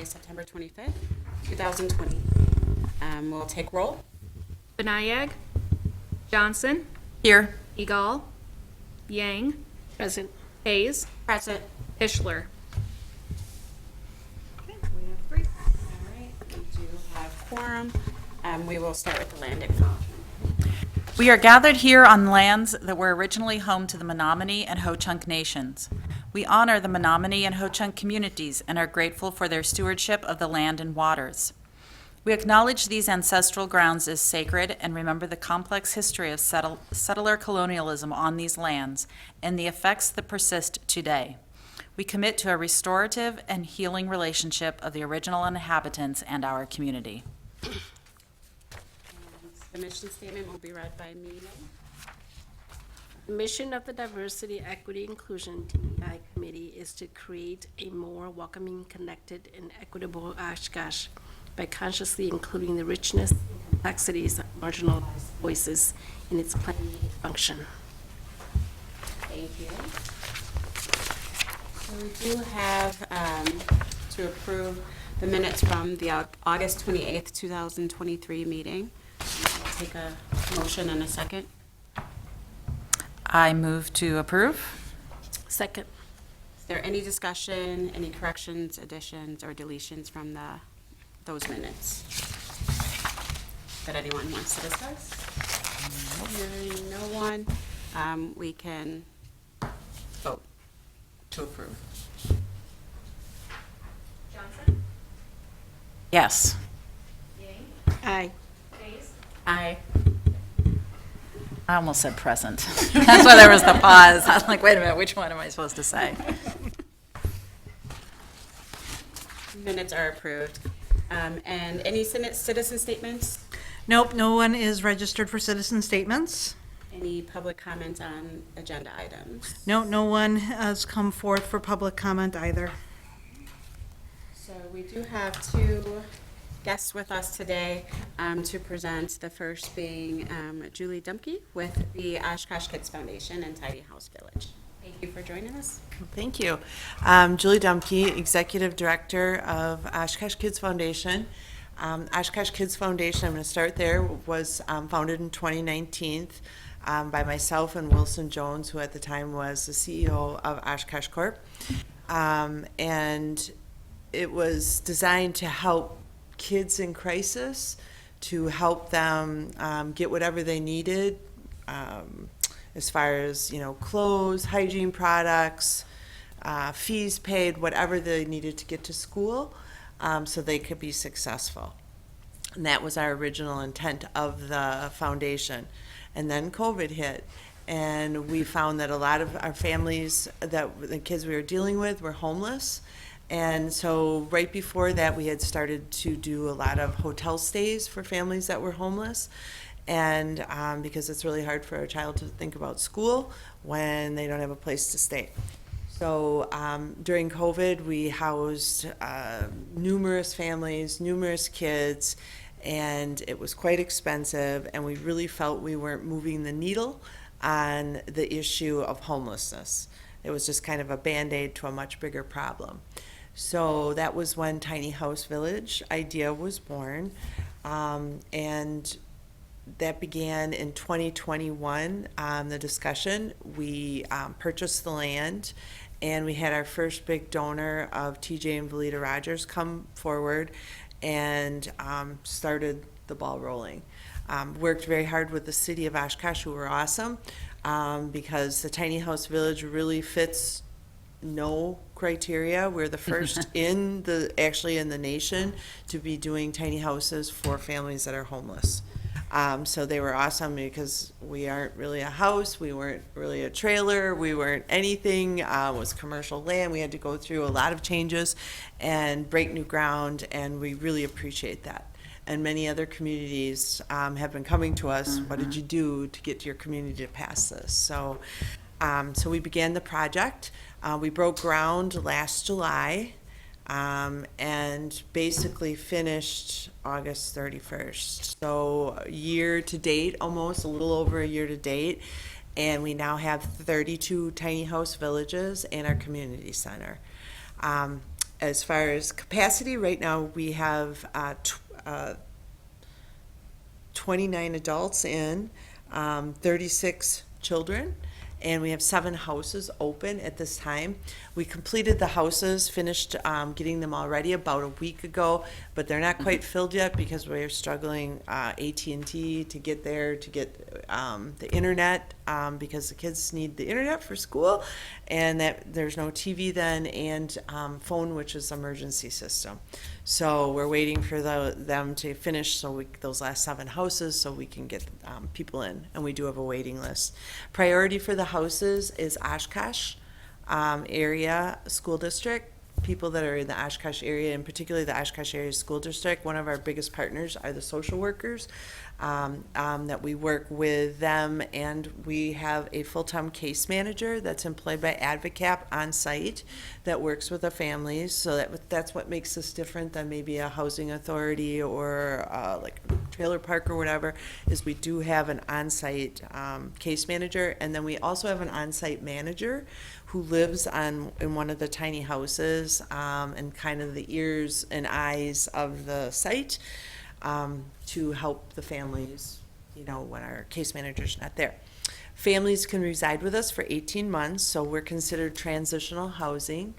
Tuesday, September 25th, 2020. We'll take roll. Benayag. Johnson. Here. Egal. Yang. Present. Hayes. Present. Tischler. We have three. All right, we do have quorum. We will start with the land acknowledgement. We are gathered here on lands that were originally home to the Menominee and Ho-Chunk nations. We honor the Menominee and Ho-Chunk communities and are grateful for their stewardship of the land and waters. We acknowledge these ancestral grounds as sacred and remember the complex history of settler colonialism on these lands and the effects that persist today. We commit to a restorative and healing relationship of the original inhabitants and our community. The mission statement will be read by me. The mission of the Diversity, Equity, Inclusion DEI Committee is to create a more welcoming, connected, and equitable Oshkosh by consciously including the richness and complexities of marginalized voices in its planning and function. Thank you. So we do have to approve the minutes from the August 28th, 2023 meeting. I'll take a motion and a second. I move to approve. Second. Is there any discussion, any corrections, additions, or deletions from those minutes that anyone wants to discuss? Hearing no one, we can vote to approve. Johnson. Yes. Yang. Aye. Hayes. Aye. I almost said present. That's why there was the pause. I was like, wait a minute, which one am I supposed to say? Minutes are approved. And any citizen statements? Nope, no one is registered for citizen statements. Any public comments on agenda items? No, no one has come forth for public comment either. So we do have two guests with us today to present, the first being Julie Dumke with the Oshkosh Kids Foundation and Tiny House Village. Thank you for joining us. Thank you. Julie Dumke, Executive Director of Oshkosh Kids Foundation. Oshkosh Kids Foundation, I'm going to start there, was founded in 2019 by myself and Wilson Jones, who at the time was the CEO of Oshkosh Corp. And it was designed to help kids in crisis, to help them get whatever they needed, as far as, clothes, hygiene products, fees paid, whatever they needed to get to school, so they could be successful. And that was our original intent of the foundation. And then COVID hit, and we found that a lot of our families, that the kids we were dealing with, were homeless. And so right before that, we had started to do a lot of hotel stays for families that were homeless. And because it's really hard for a child to think about school when they don't have a place to stay. So during COVID, we housed numerous families, numerous kids, and it was quite expensive, and we really felt we weren't moving the needle on the issue of homelessness. It was just kind of a Band-Aid to a much bigger problem. So that was when Tiny House Village idea was born, and that began in 2021, the discussion. We purchased the land, and we had our first big donor of TJ and Valita Rogers come forward and started the ball rolling. Worked very hard with the city of Oshkosh, who were awesome, because the Tiny House Village really fits no criteria. We're the first in the nation to be doing tiny houses for families that are homeless. So they were awesome because we aren't really a house, we weren't really a trailer, we weren't anything. It was commercial land. We had to go through a lot of changes and break new ground, and we really appreciate that. And many other communities have been coming to us. What did you do to get your community to pass this? So we began the project. We broke ground last July, and basically finished August 31st. So year to date, almost a little over a year to date, and we now have 32 tiny house villages in our community center. as far as capacity, right now we have 29 adults in, 36 children, and we have 7 houses open at this time. We completed the houses, finished getting them all ready about a week ago, but they're not quite filled yet because we're struggling AT&T to get there, to get the internet, because the kids need the internet for school, and that there's no TV then, and phone, which is emergency system. So we're waiting for them to finish those last 7 houses so we can get people in, and we do have a waiting list. Priority for the houses is Oshkosh area school district. People that are in the Oshkosh area, and particularly the Oshkosh area school district, one of our biggest partners are the social workers that we work with them, and we have a full-time case manager that's employed by Advocap on site that works with the families. So that's what makes us different than maybe a housing authority or like a trailer park or whatever, is we do have an on-site case manager, and then we also have an on-site manager who lives in one of the tiny houses and kind of the ears and eyes of the site to help the families, when our case manager's not there. Families can reside with us for 18 months, so we're considered transitional housing.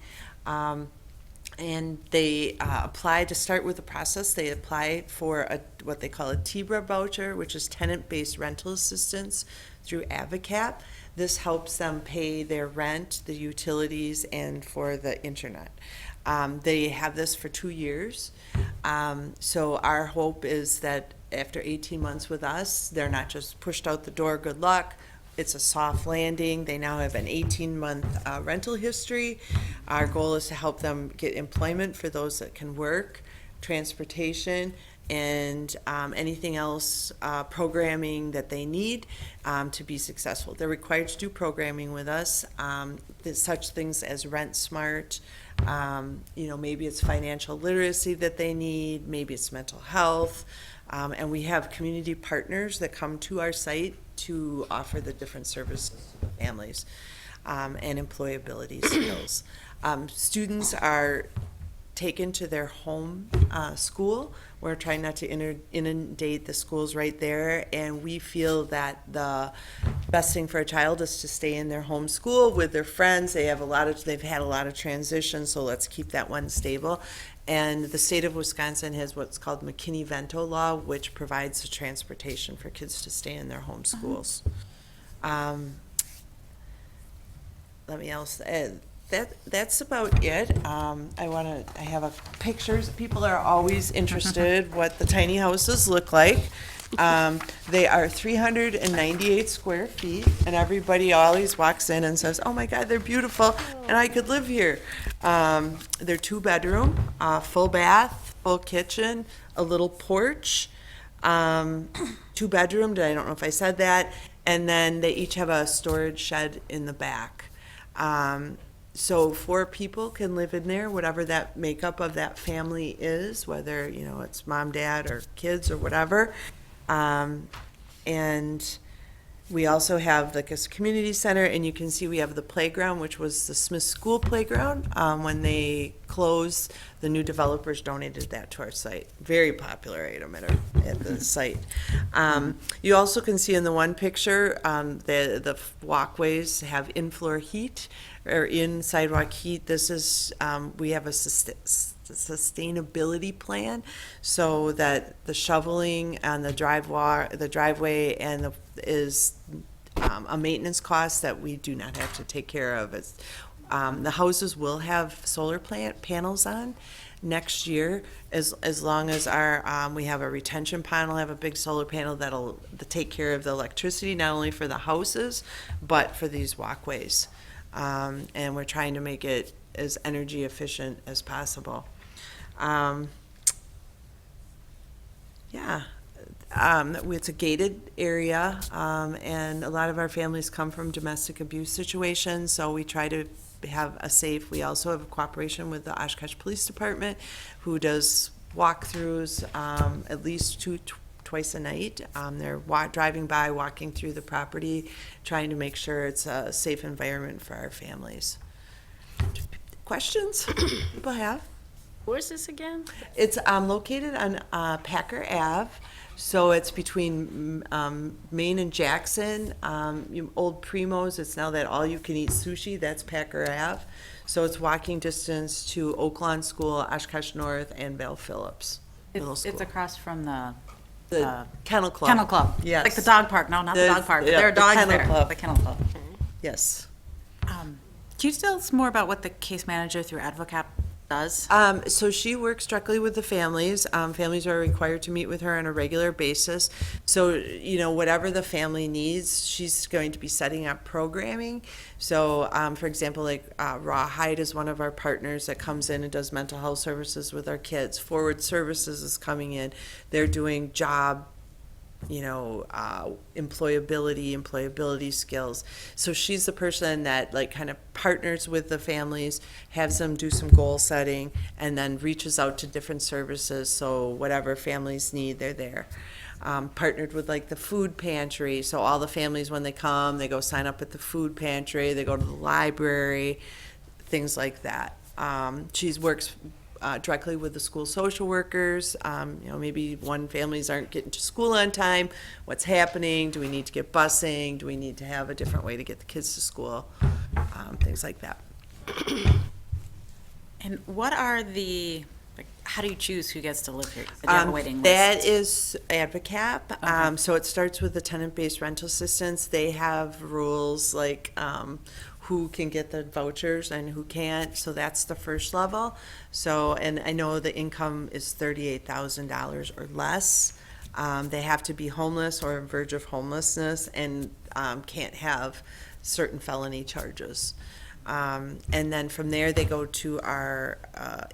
And they apply to start with the process. They apply for what they call a TBRA voucher, which is tenant-based rental assistance through Advocap. This helps them pay their rent, the utilities, and for the internet. They have this for 2 years. So our hope is that after 18 months with us, they're not just pushed out the door, good luck. It's a soft landing. They now have an 18-month rental history. Our goal is to help them get employment for those that can work, transportation, and anything else, programming that they need to be successful. They're required to do programming with us. There's such things as Rent Smart. Maybe it's financial literacy that they need. Maybe it's mental health. And we have community partners that come to our site to offer the different services to families and employability skills. Students are taken to their home school. We're trying not to inundate the schools right there, and we feel that the best thing for a child is to stay in their home school with their friends. They've had a lot of transition, so let's keep that one stable. And the state of Wisconsin has what's called McKinney-Vento law, which provides the transportation for kids to stay in their home schools. Let me else add. That's about it. I have pictures. People are always interested what the tiny houses look like. They are 398 square feet, and everybody always walks in and says, "Oh my God, they're beautiful, and I could live here." They're 2-bedroom, full bath, full kitchen, a little porch, 2-bedroom. I don't know if I said that, and then they each have a storage shed in the back. So 4 people can live in there, whatever that makeup of that family is, whether, it's mom, dad, or kids, or whatever. And we also have a community center, and you can see we have the playground, which was the Smith School playground. When they closed, the new developers donated that to our site. Very popular item at the site. You also can see in the one picture, the walkways have in-floor heat, or in sidewalk heat. This is, we have a sustainability plan so that the shoveling and the driveway and is a maintenance cost that we do not have to take care of. The houses will have solar panels on next year, as long as we have a retention pond. We'll have a big solar panel that'll take care of the electricity, not only for the houses, but for these walkways. And we're trying to make it as energy efficient as possible. It's a gated area, and a lot of our families come from domestic abuse situations, so we try to have a safe. We also have a cooperation with the Oshkosh Police Department, who does walkthroughs at least twice a night. They're driving by, walking through the property, trying to make sure it's a safe environment for our families. Questions people have? Where is this again? It's located on Packer Ave, so it's between Main and Jackson. Old Primo's, it's now that all-you-can-eat sushi, that's Packer Ave. So it's walking distance to Oaklawn School, Oshkosh North, and Val Phillips Middle School. It's across from the The Kennel Club. Kennel Club. Yes. Like the dog park. No, not the The- dog park, but yeah, there are the dogs Kennel there. Club. The Kennel Club. Yes. Can you tell us more about what the case manager through Advocap does? So she works directly with the families. Families are required to meet with her on a regular basis. So, whatever the family needs, she's going to be setting up programming. So, for example, like Rawhide is one of our partners that comes in and does mental health services with our kids. Forward Services is coming in. They're doing job employability skills. So she's the person that kind of partners with the families, has them do some goal setting, and then reaches out to different services. So whatever families need, they're there. Partnered with the food pantry. So all the families, when they come, they go sign up at the food pantry, they go to the library, things like that. She works directly with the school social workers. Maybe one families aren't getting to school on time. What's happening? Do we need to get busing? Do we need to have a different way to get the kids to school? Things like that. And what are how do you choose who gets to live here? Do you have a waiting list? That is Advocap. So it starts with the tenant-based rental assistance. They have rules like who can get the vouchers and who can't. So that's the first level. So, and I know the income is $38,000 or less. They have to be homeless or on verge of homelessness and can't have certain felony charges. And then from there, they go to our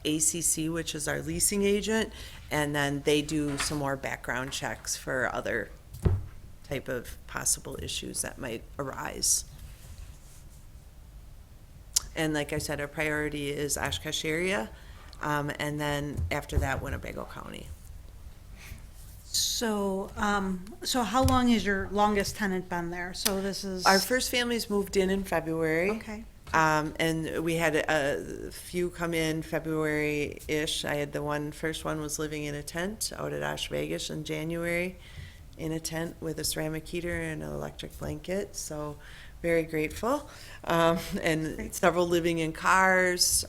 ACC, which is our leasing agent, and then they do some more background checks for other type of possible issues that might arise. And like I said, our priority is Oshkosh area, and then after that, Winnebago County. So, so how long has your longest tenant been there? So this is. Our first families moved in February. Okay. And we had a few come in February-ish. I had first one was living in a tent out at Osh Vegas in January, in a tent with a ceramic heater and an electric blanket. So very grateful. And several living in cars,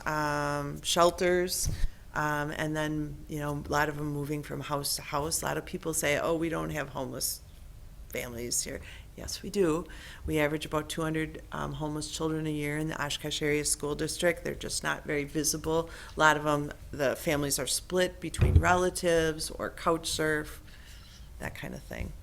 shelters. And then, a lot of them moving from house to house. A lot of people say, oh, we don't have homeless families here. Yes, we do. We average about 200 homeless children a year in the Oshkosh Area School District. They're just not very visible. A lot of them, the families are split between relatives or couch surf, that kind of thing.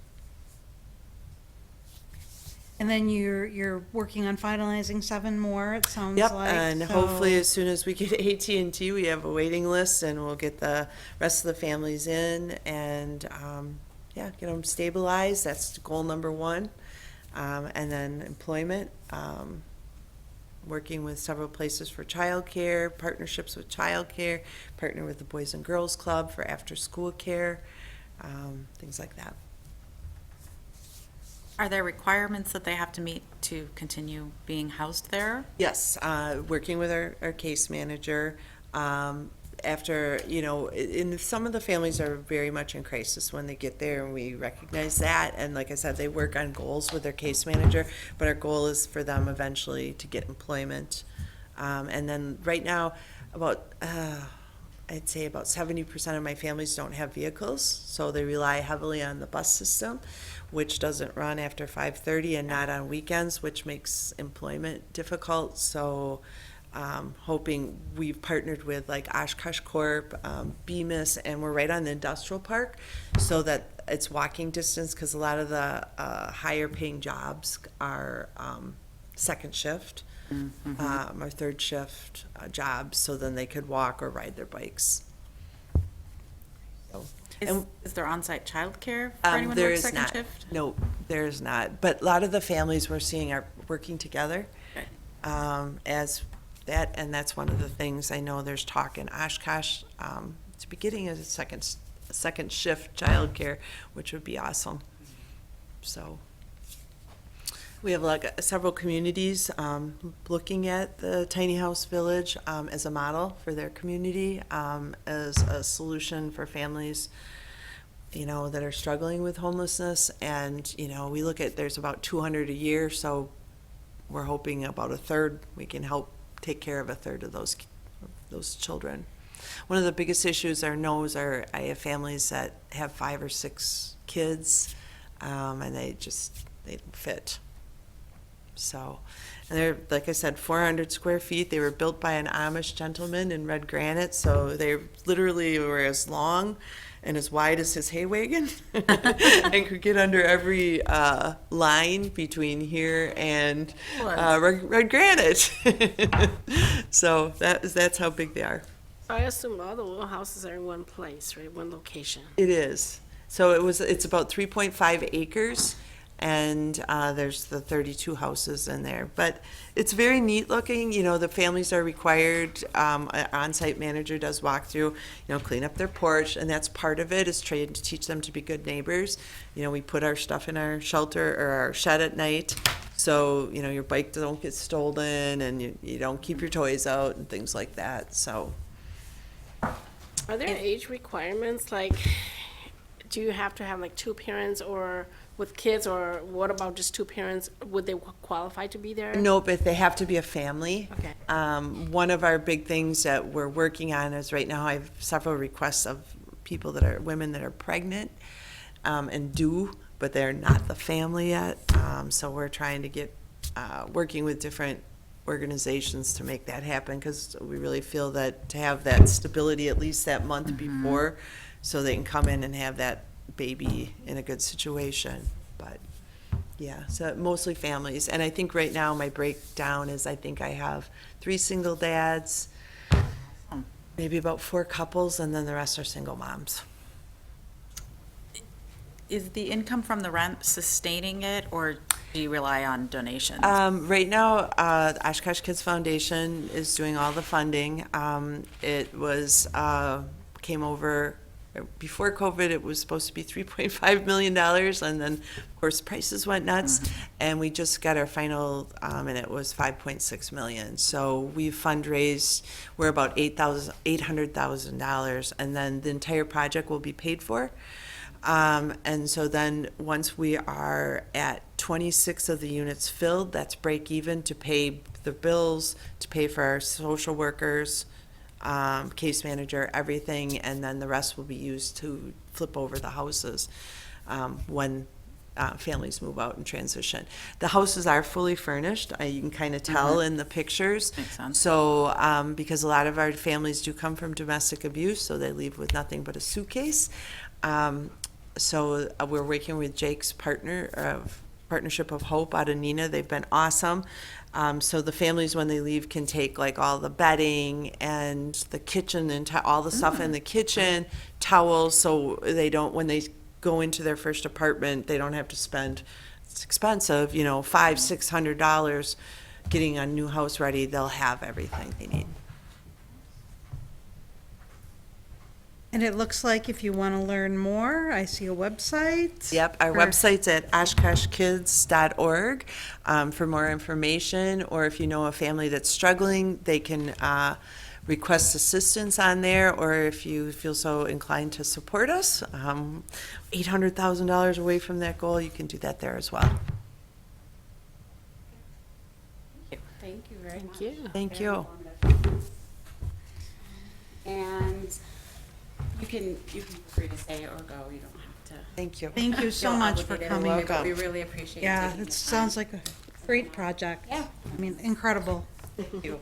And then you're working on finalizing 7 more, it sounds Yep, like. and so- hopefully as soon as we get AT&T, we have a waiting list and we'll get the rest of the families in and, get them stabilized. That's goal number 1. And then employment, working with several places for childcare, partnerships with childcare, partner with the Boys and Girls Club for after-school care, things like that. Are there requirements that they have to meet to continue being housed there? Yes, working with our case manager. After, and some of the families are very much in crisis when they get there, and we recognize that. And like I said, they work on goals with their case manager, but our goal is for them eventually to get employment. And then right now, I'd say about 70% of my families don't have vehicles, so they rely heavily on the bus system, which doesn't run after 5:30 and not on weekends, which makes employment difficult. So hoping we've partnered with like Oshkosh Corp, Bemis, and we're right on the industrial park so that it's walking distance, because a lot of the higher paying jobs are second shift or third shift jobs, so then they could walk or ride their bikes. So, Is there on-site childcare for anyone who there works is second not. shift? No, there is not. But a lot of the families we're seeing are working together Okay. as that, and that's one of the things I know there's talk in Oshkosh to be getting a second shift childcare, which would be awesome. So, We have like several communities looking at the tiny house village as a model for their community, as a solution for families, that are struggling with homelessness. And, we look at, there's about 200 a year, so we're hoping about a third, we can help take care of a third of those children. One of the biggest issues I know is I have families that have 5 or 6 kids, and they don't fit. So, and they're, like I said, 400 square feet. They were built by an Amish gentleman in red granite, so they literally were as long and as wide as his hay wagon and could get under every line between here and red granite. So that's how big they are. I assume all the little houses are in one place, right, one location. It is. So it's about 3.5 acres, and there's the 32 houses in there. But it's very neat looking. The families are required, an on-site manager does walk through, clean up their porch, and that's part of it, is trying to teach them to be good neighbors. We put our stuff in our shelter or our shed at night, so, your bike don't get stolen, and you don't keep your toys out and things like that, so. Are there age requirements, like, do you have to have like 2 parents or with kids, or what about just 2 parents? Would they qualify to be there? No, but they have to be a family. Okay. One of our big things that we're working on is right now I have several requests of women that are pregnant and due, but they're not the family yet. So we're trying to get, working with different organizations to make that happen, because we really feel that to have that stability at least that month before, so they can come in and have that baby in a good situation. But yeah, so mostly families. And I think right now my breakdown is I think I have 3 single dads, maybe about 4 couples, and then the rest are single moms. Is the income from the rent sustaining it, or do you rely on donations? Right now, Oshkosh Kids Foundation is doing all the funding. It was, came over, before COVID, it was supposed to be $3.5 million, and then, of course, prices went nuts, and we just got our final, and it was $5.6 million. So we fundraised, we're about $800,000, and then the entire project will be paid for. And so then once we are at 26 of the units filled, that's break even to pay the bills, to pay for our social workers, case manager, everything, and then the rest will be used to flip over the houses when families move out and transition. The houses are fully furnished. You can kind of tell in the pictures. Makes sense. So because a lot of our families do come from domestic abuse, so they leave with nothing but a suitcase. So we're working with Jake's Partnership of Hope out of Neenah. They've been awesome. So the families, when they leave, can take like all the bedding and the kitchen and all the stuff in the kitchen, towels, so they don't, when they go into their first apartment, they don't have to spend, it's expensive, $500-600 getting a new house ready. They'll have everything they need. And it looks like if you want to learn more, I see a website. Yep, our or- website's at oshkoshkids.org for more information, or if you know a family that's struggling, they can request assistance on there, or if you feel so inclined to support us, $800,000 away from that goal, you can do that there as well. Thank you very much. Thank you. Thank Very you. informative. And you can feel free to stay or go, you don't have to. Thank you. Thank you so feel much for obligated or coming. what, but we really appreciate you Yeah, taking it the sounds time. like a great project. Yeah. I mean, incredible. Thank you.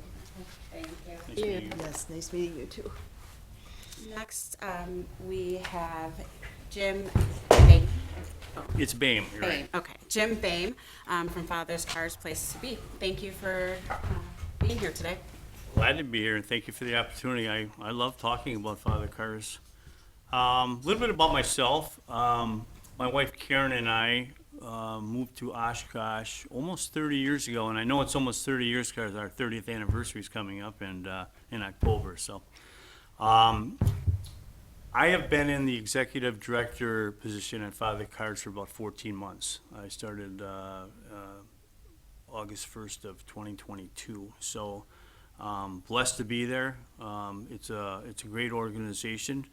Thank you. Yes, nice meeting you too. Next, we have Jim Bame. It's BAME, you're right. Okay, Jim Bame from Father's Cars Places to Be. Thank you for being here today. Glad to be here, and thank you for the opportunity. I love talking about Father Cars. A little bit about myself. My wife Karen and I moved to Oshkosh almost 30 years ago, and I know it's almost 30 years because our 30th anniversary is coming up in October. So I have been in the executive director position at Father Cars for about 14 months. I started August 1st of 2022. So blessed to be there. It's a great organization.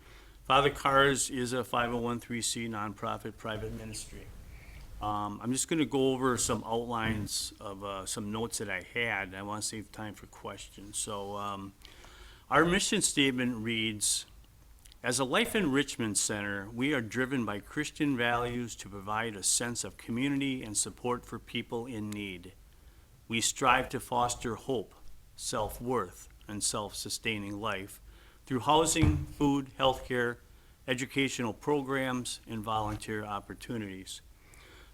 Father Cars is a 501(c) nonprofit private ministry. I'm just going to go over some outlines of some notes that I had. I want to save time for questions. So our mission statement reads, as a life enrichment center, we are driven by Christian values to provide a sense of community and support for people in need. We strive to foster hope, self-worth, and self-sustaining life through housing, food, healthcare, educational programs, and volunteer opportunities.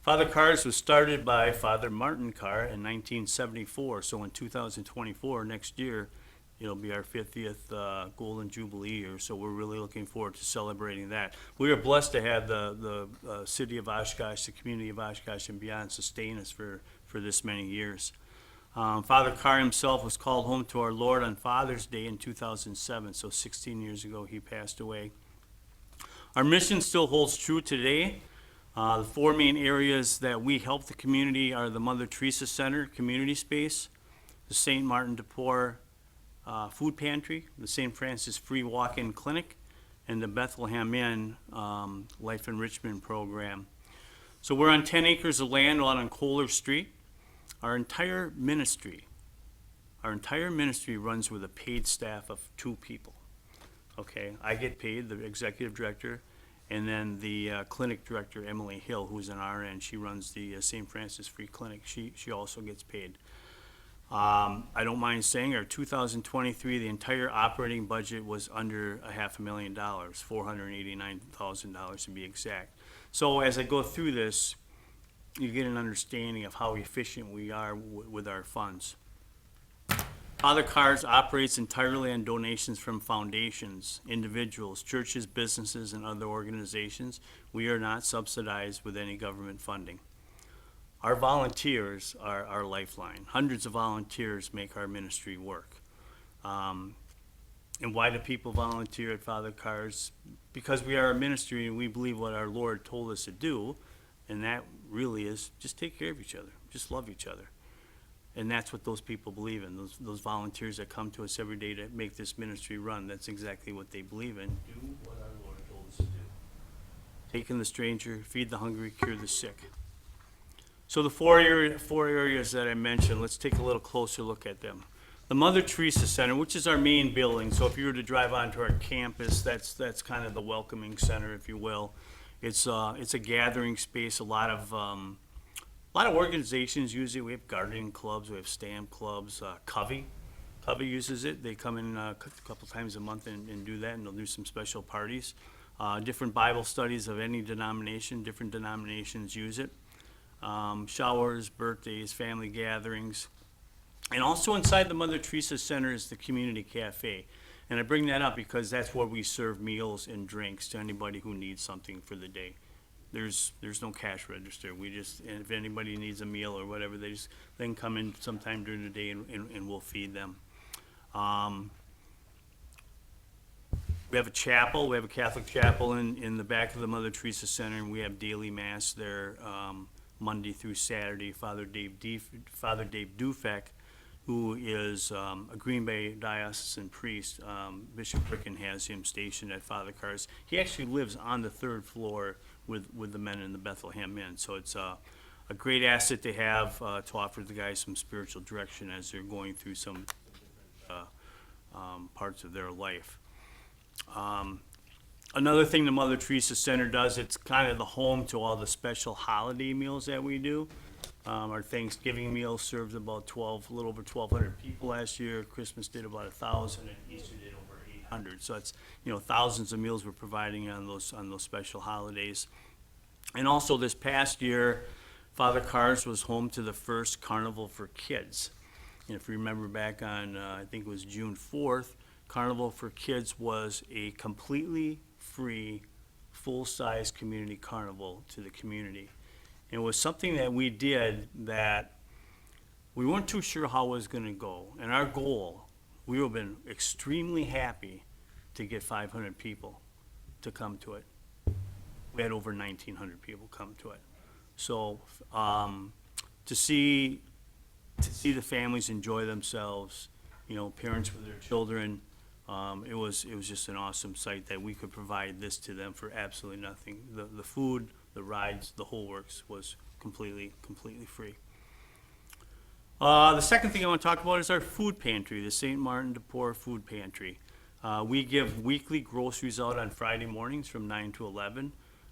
Father Cars was started by Father Martin Carr in 1974, so in 2024, next year, it'll be our 50th Golden Jubilee year, so we're really looking forward to celebrating that. We are blessed to have the city of Oshkosh, the community of Oshkosh and beyond sustain us for this many years. Father Carr himself was called home to our Lord on Father's Day in 2007, so 16 years ago he passed away. Our mission still holds true today. The four main areas that we help the community are the Mother Teresa Center Community Space, the St. Martin de Porres Food Pantry, the St. Francis Free Walk-In Clinic, and the Bethlehem Inn Life Enrichment Program. So we're on 10 acres of land out on Kohler Street. Our entire ministry runs with a paid staff of 2 people. Okay, I get paid, the executive director, and then the clinic director, Emily Hill, who's an RN, she runs the St. Francis Free Clinic. She also gets paid. I don't mind saying our 2023, the entire operating budget was under $500,000, $489,000 to be exact. So as I go through this, you get an understanding of how efficient we are with our funds. Father Cars operates entirely on donations from foundations, individuals, churches, businesses, and other organizations. We are not subsidized with any government funding. Our volunteers are our lifeline. Hundreds of volunteers make our ministry work. And why do people volunteer at Father Cars? Because we are a ministry and we believe what our Lord told us to do, and that really is just take care of each other, just love each other. And that's what those people believe in, those volunteers that come to us every day to make this ministry run. That's exactly what they believe in. Do what our Lord told us to do. Take in the stranger, feed the hungry, cure the sick. So the four areas that I mentioned, let's take a little closer look at them. The Mother Teresa Center, which is our main building, so if you were to drive onto our campus, that's kind of the welcoming center, if you will. It's a gathering space. A lot of organizations use it. We have gardening clubs, we have stamp clubs. Covey uses it. They come in a couple times a month and do that, and they'll do some special parties. Different Bible studies of any denomination, different denominations use it. Showers, birthdays, family gatherings. And also inside the Mother Teresa Center is the community cafe. And I bring that up because that's where we serve meals and drinks to anybody who needs something for the day. There's no cash register. And if anybody needs a meal or whatever, they can come in sometime during the day and we'll feed them. We have a chapel. We have a Catholic chapel in the back of the Mother Teresa Center, and we have daily mass there Monday through Saturday. Father Dave Dufek, who is a Green Bay diocesan priest, Bishop Ricken has him stationed at Father Cars. He actually lives on the 3rd floor with the men in the Bethlehem Inn. So it's a great asset to have to offer the guys some spiritual direction as they're going through some parts of their life. Another thing the Mother Teresa Center does, it's kind of the home to all the special holiday meals that we do. Our Thanksgiving meal served about a little over 1,200 people last year. Christmas did about 1,000, and Easter did over 800. So it's thousands of meals we're providing on those special holidays. And also this past year, Father Cars was home to the first Carnival for Kids. And if you remember back on, I think it was June 4th, Carnival for Kids was a completely free, full-size community carnival to the community. It was something that we did that we weren't too sure how it was going to go. And our goal, we would have been extremely happy to get 500 people to come to it. We had over 1,900 people come to it. So to see to see the families enjoy themselves, you know, parents with their children. It was just an awesome sight that we could provide this to them for absolutely nothing. The food, the rides, the whole works was completely free. The second thing I want to talk about is our food pantry, the St. Martin de Porres Food Pantry. We give weekly groceries out on Friday mornings from 9 to 11.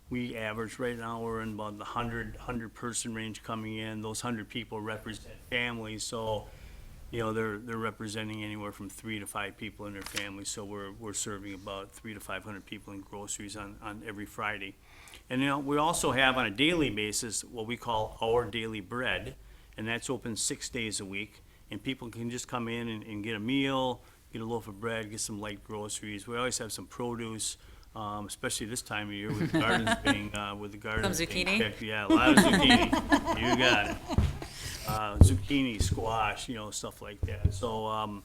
We average right now, we're in about the 100 person range coming in. Those 100 people represent families, so, you know, they're representing anywhere from 3 to 5 people in their family. So we're serving about 300 to 500 people in groceries on every Friday. And, you know, we also have on a daily basis what we call Our Daily Bread, and that's open 6 days a week. And people can just come in and get a meal, get a loaf of bread, get some light groceries. We always have some produce, especially this time of year with the gardens being, Some being zucchini? picked. Yeah, a lot of zucchini. You got it. Zucchini, squash, you know, stuff like that. So,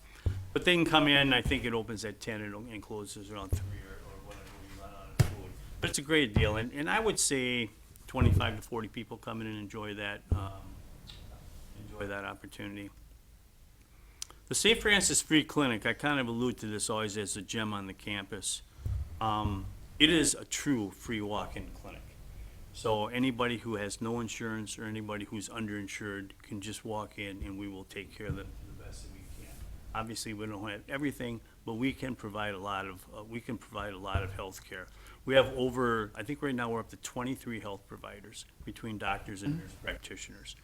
but they can come in, I think it opens at 10 and closes around 3 or whatever we run out of food. But it's a great deal, and I would say 25 to 40 people come in and enjoy that opportunity. The St. Francis Free Clinic, I kind of allude to this always as a gem on the campus. It is a true free walk-in clinic. So anybody who has no insurance or anybody who's underinsured can just walk in and we will take care of them the best that we can. Obviously, we don't have everything, but we can provide a lot of health care. We have I think right now we're up to 23 health providers between doctors and nurse practitioners.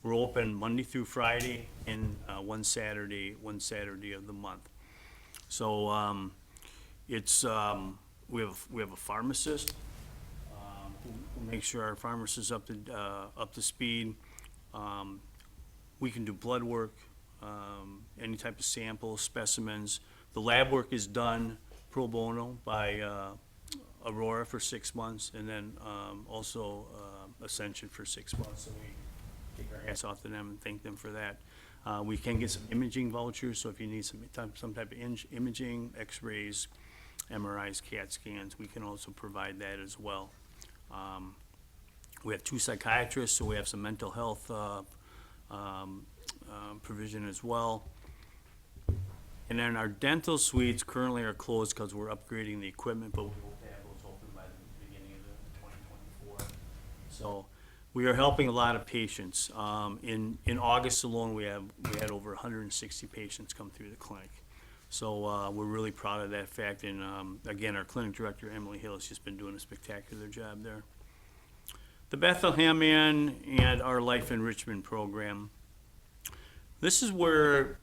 We're open Monday through Friday and one Saturday of the month. So we have a pharmacist who makes sure our pharmacist up to speed. We can do blood work, any type of samples, specimens. The lab work is done pro bono by Aurora for 6 months, and then also Ascension for 6 months. So we take our hats off to them and thank them for that. We can get some imaging vouchers, so if you need some type of imaging, x-rays, MRIs, CAT scans, we can also provide that as well. We have 2 psychiatrists, so we have some mental health provision as well. And then our dental suites currently are closed because we're upgrading the equipment, but we hope to have those open by the beginning of 2024. So we are helping a lot of patients. In August alone, we had over 160 patients come through the clinic. So we're really proud of that fact. And again, our clinic director, Emily Hill, has just been doing a spectacular job there. The Bethlehem Inn and our Life Enrichment Program. This is where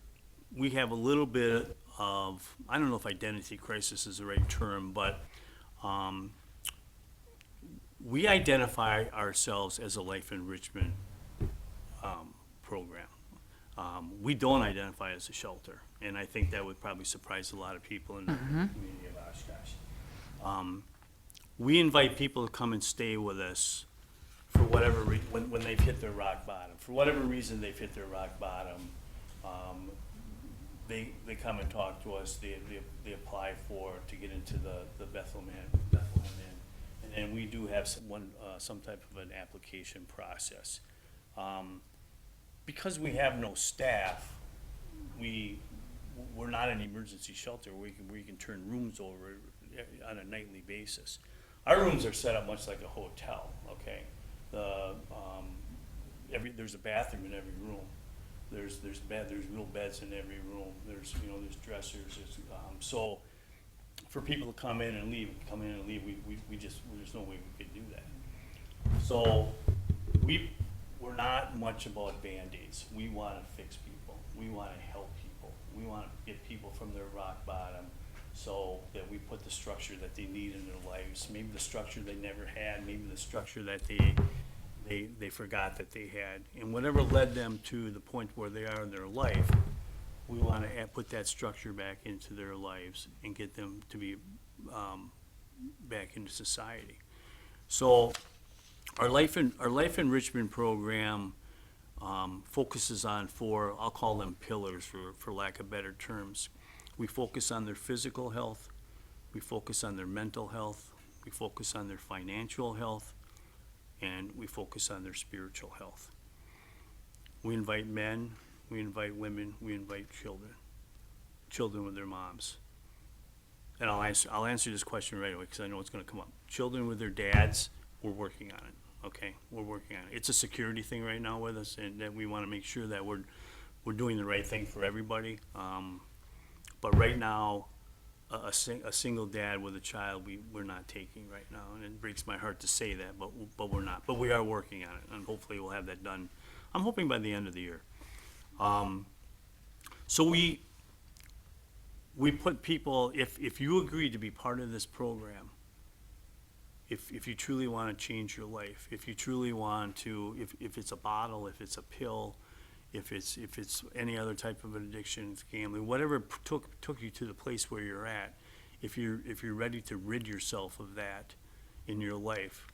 we have a little bit of, I don't know if identity crisis is the right term, but we identify ourselves as a life enrichment program. We don't identify as a shelter, and I think that would probably surprise a lot of people in the community of Oshkosh. We invite people to come and stay with us for whatever when they've hit their rock bottom. For whatever reason they've hit their rock bottom, they come and talk to us. They apply to get into the Bethlehem Inn, and then we do have some type of an application process. Because we have no staff, we're not an emergency shelter where we can turn rooms over on a nightly basis. Our rooms are set up much like a hotel. Okay, there's a bathroom in every room. There's real beds in every room. There's dressers. So for people to come in and leave, there's no way we could do that. So we're not much about Band-Aids. We want to fix people. We want to help people. We want to get people from their rock bottom so that we put the structure that they need in their lives. Maybe the structure they never had, maybe the structure that they forgot that they had. And whatever led them to the point where they are in their life, we want to put that structure back into their lives and get them to be back into society. So our life enrichment program focuses on 4, I'll call them pillars for lack of better terms. We focus on their physical health, we focus on their mental health, we focus on their financial health, and we focus on their spiritual health. We invite men, we invite women, we invite children with their moms. And I'll answer this question right away, because I know it's gonna come up. Children with their dads, we're working on it, okay? We're working on it. It's a security thing right now with us, and that we wanna make sure that we're doing the right thing for everybody. But right now, a single dad with a child, we're not taking right now, and it breaks my heart to say that, but we're not. But we are working on it, and hopefully we'll have that done, I'm hoping by the end of the year. So we put people, if you agree to be part of this program, if you truly want to change your life, if you truly want to, if it's a bottle, if it's a pill, if it's any other type of an addiction, it's gambling, whatever took you to the place where you're at, if you're ready to rid yourself of that in your life,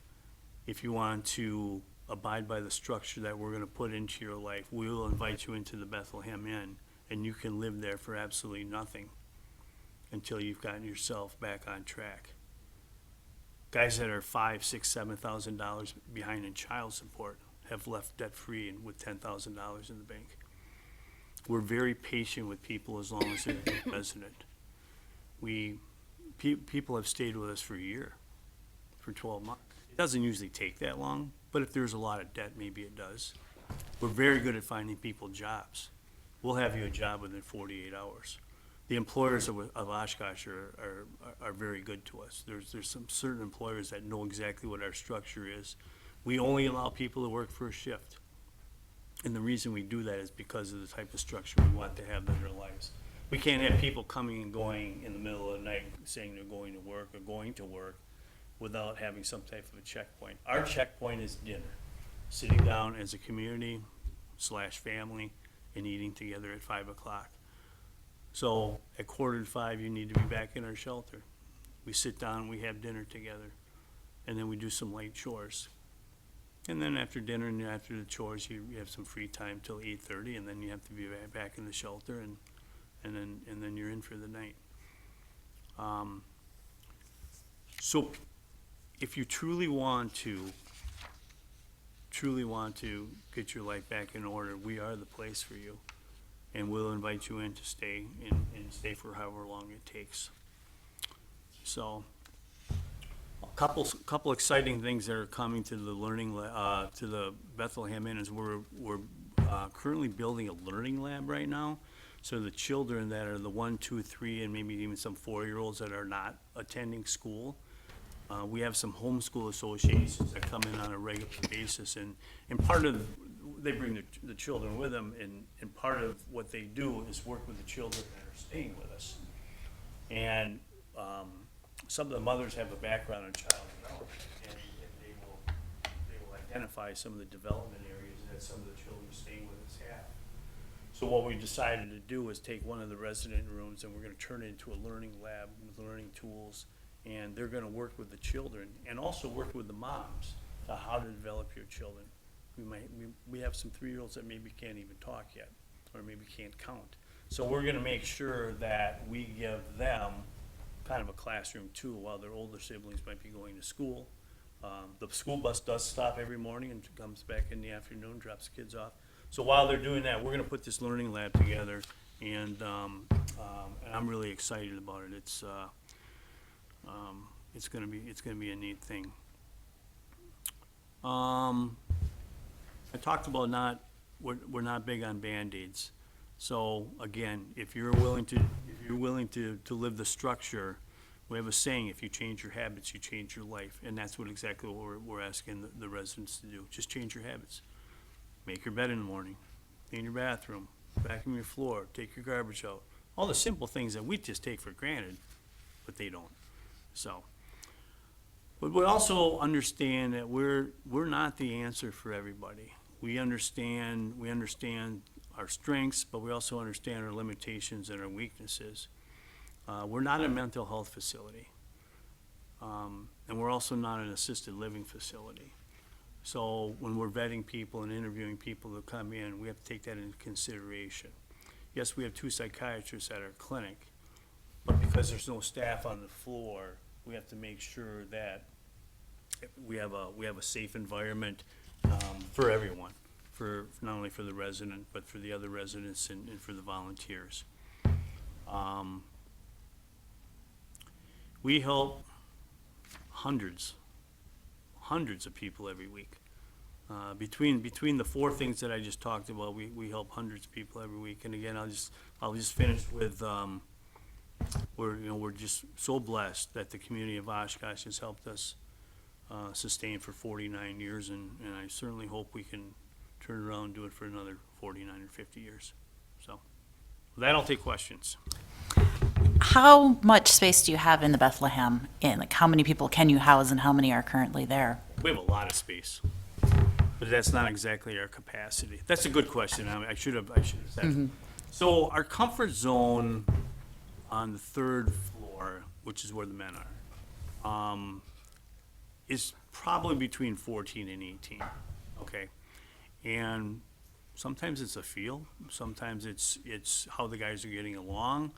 if you want to abide by the structure that we're going to put into your life, we will invite you into the Bethlehem Inn, and you can live there for absolutely nothing until you've gotten yourself back on track. Guys that are $5,000, $6,000, $7,000 behind in child support have left debt-free and with $10,000 in the bank. We're very patient with people as long as they're resident. People have stayed with us for a year, for 12 months. It doesn't usually take that long, but if there's a lot of debt, maybe it does. We're very good at finding people jobs. We'll have you a job within 48 hours. The employers of Oshkosh are very good to us. There's some certain employers that know exactly what our structure is. We only allow people to work for a shift. And the reason we do that is because of the type of structure we want to have in their lives. We can't have people coming and going in the middle of the night saying they're going to work or going to work without having some type of a checkpoint. Our checkpoint is dinner, sitting down as a community/family and eating together at 5 o'clock. So at 4:45, you need to be back in our shelter. We sit down, we have dinner together, and then we do some light chores. And then after dinner and after the chores, you have some free time till 8:30, and then you have to be back in the shelter, and then you're in for the night. So if you truly want to get your life back in order, we are the place for you. And we'll invite you in to stay and stay for however long it takes. So, a couple exciting things that are coming to the to the Bethlehem Inn is we're currently building a learning lab right now. So the children that are the 1, 2, 3, and maybe even some 4-year-olds that are not attending school, we have some homeschool associations that come in on a regular basis, and part of they bring the children with them, and part of what they do is work with the children that are staying with us. And some of the mothers have a background in child development, and they will identify some of the development areas that some of the children staying with us have. So what we decided to do is take one of the resident rooms, and we're gonna turn it into a learning lab with learning tools, and they're gonna work with the children and also work with the moms to how to develop your children. We have some 3-year-olds that maybe can't even talk yet, or maybe can't count. So we're gonna make sure that we give them kind of a classroom too, while their older siblings might be going to school. The school bus does stop every morning and comes back in the afternoon, drops the kids off. So while they're doing that, we're gonna put this learning lab together, and I'm really excited about it. It's gonna be a neat thing. I talked about we're not big on Band-Aids. So again, if you're willing to live the structure, we have a saying, if you change your habits, you change your life. And that's exactly what we're asking the residents to do. Just change your habits. Make your bed in the morning, clean your bathroom, vacuum your floor, take your garbage out. All the simple things that we just take for granted, but they don't. So, but we also understand that we're not the answer for everybody. We understand our strengths, but we also understand our limitations and our weaknesses. We're not a mental health facility, and we're also not an assisted living facility. So when we're vetting people and interviewing people that come in, we have to take that into consideration. Yes, we have 2 psychiatrists at our clinic, but because there's no staff on the floor, we have to make sure that we have a safe environment for everyone. not only for the resident, but for the other residents and for the volunteers. We help hundreds of people every week. Between the four things that I just talked about, we help hundreds of people every week. And again, I'll just finish with, we're just so blessed that the community of Oshkosh has helped us sustain for 49 years, and I certainly hope we can turn around and do it for another 49 or 50 years. So, with that, I'll take questions. How much space do you have in the Bethlehem Inn? Like, how many people can you house and how many are currently there? We have a lot of space, but that's not exactly our capacity. That's a good question. I should have said. So our comfort zone on the third floor, which is where the men are, is probably between 14 and 18. Okay, and sometimes it's a feel. Sometimes it's how the guys are getting along.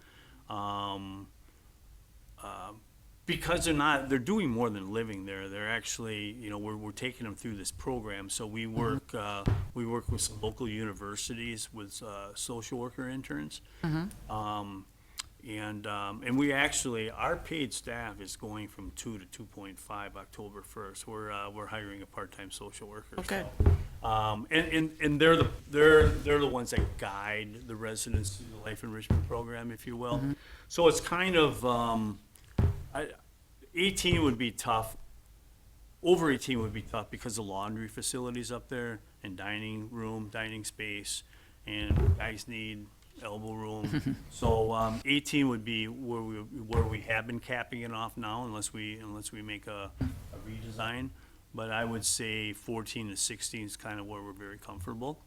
Because they're doing more than living there. They're actually, we're taking them through this program. So we work with some local universities with social worker interns. And we actually, our paid staff is going from 2 to 2.5 October 1st. We're hiring a part-time social worker. Okay. So, and they're the ones that guide the residents through the life enrichment program, if you will. So it's kind of, 18 would be tough. Over 18 would be tough because the laundry facilities up there and dining space, and guys need elbow room. So 18 would be where we have been capping it off now, unless we make a redesign. But I would say 14 to 16 is kind of where we're very comfortable.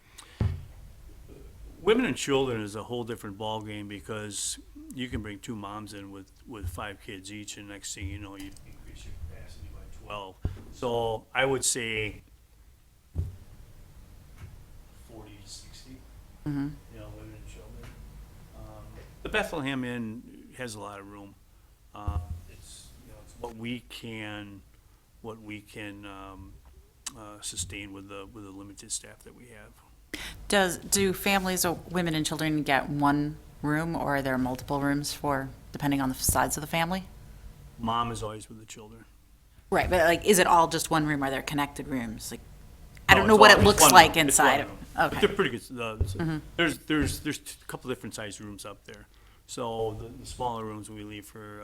Women and children is a whole different ballgame because you can bring two moms in with 5 kids each, and next thing you know, you increase your capacity by 12. So I would say 40 to 60, women and children. The Bethlehem Inn has a lot of room. It's what we can sustain with the limited staff that we have. Do families or women and children get one room, or are there multiple rooms depending on the size of the family? Mom is always with the children. Right, but like, is it all just one room? Are there connected rooms? Like, I No, don't know it's what all- it it's looks one like room. It's inside. one room. But Okay. they're pretty good. There's a couple different size rooms up there. So the smaller rooms we leave for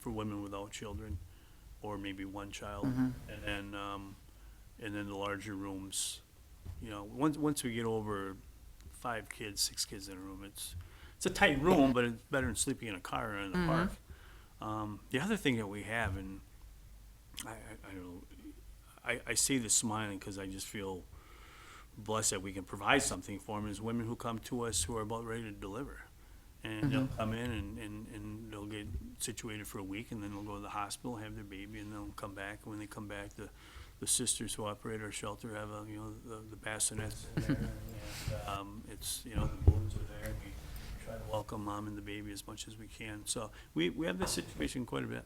women without children, or maybe one child, and then the larger rooms. Once we get over 5 kids, 6 kids in a room, it's a tight room, but it's better than sleeping in a car or in the park. The other thing that we have, and I don't know, I say this smiling because I just feel blessed that we can provide something for them, is women who come to us who are about ready to deliver. And they'll come in and they'll get situated for a week, and then they'll go to the hospital, have their baby, and they'll come back. And when they come back, the sisters who operate our shelter have the bassinets in there, and it's the balloons are there. We try to welcome mom and the baby as much as we can. So we have this situation quite a bit.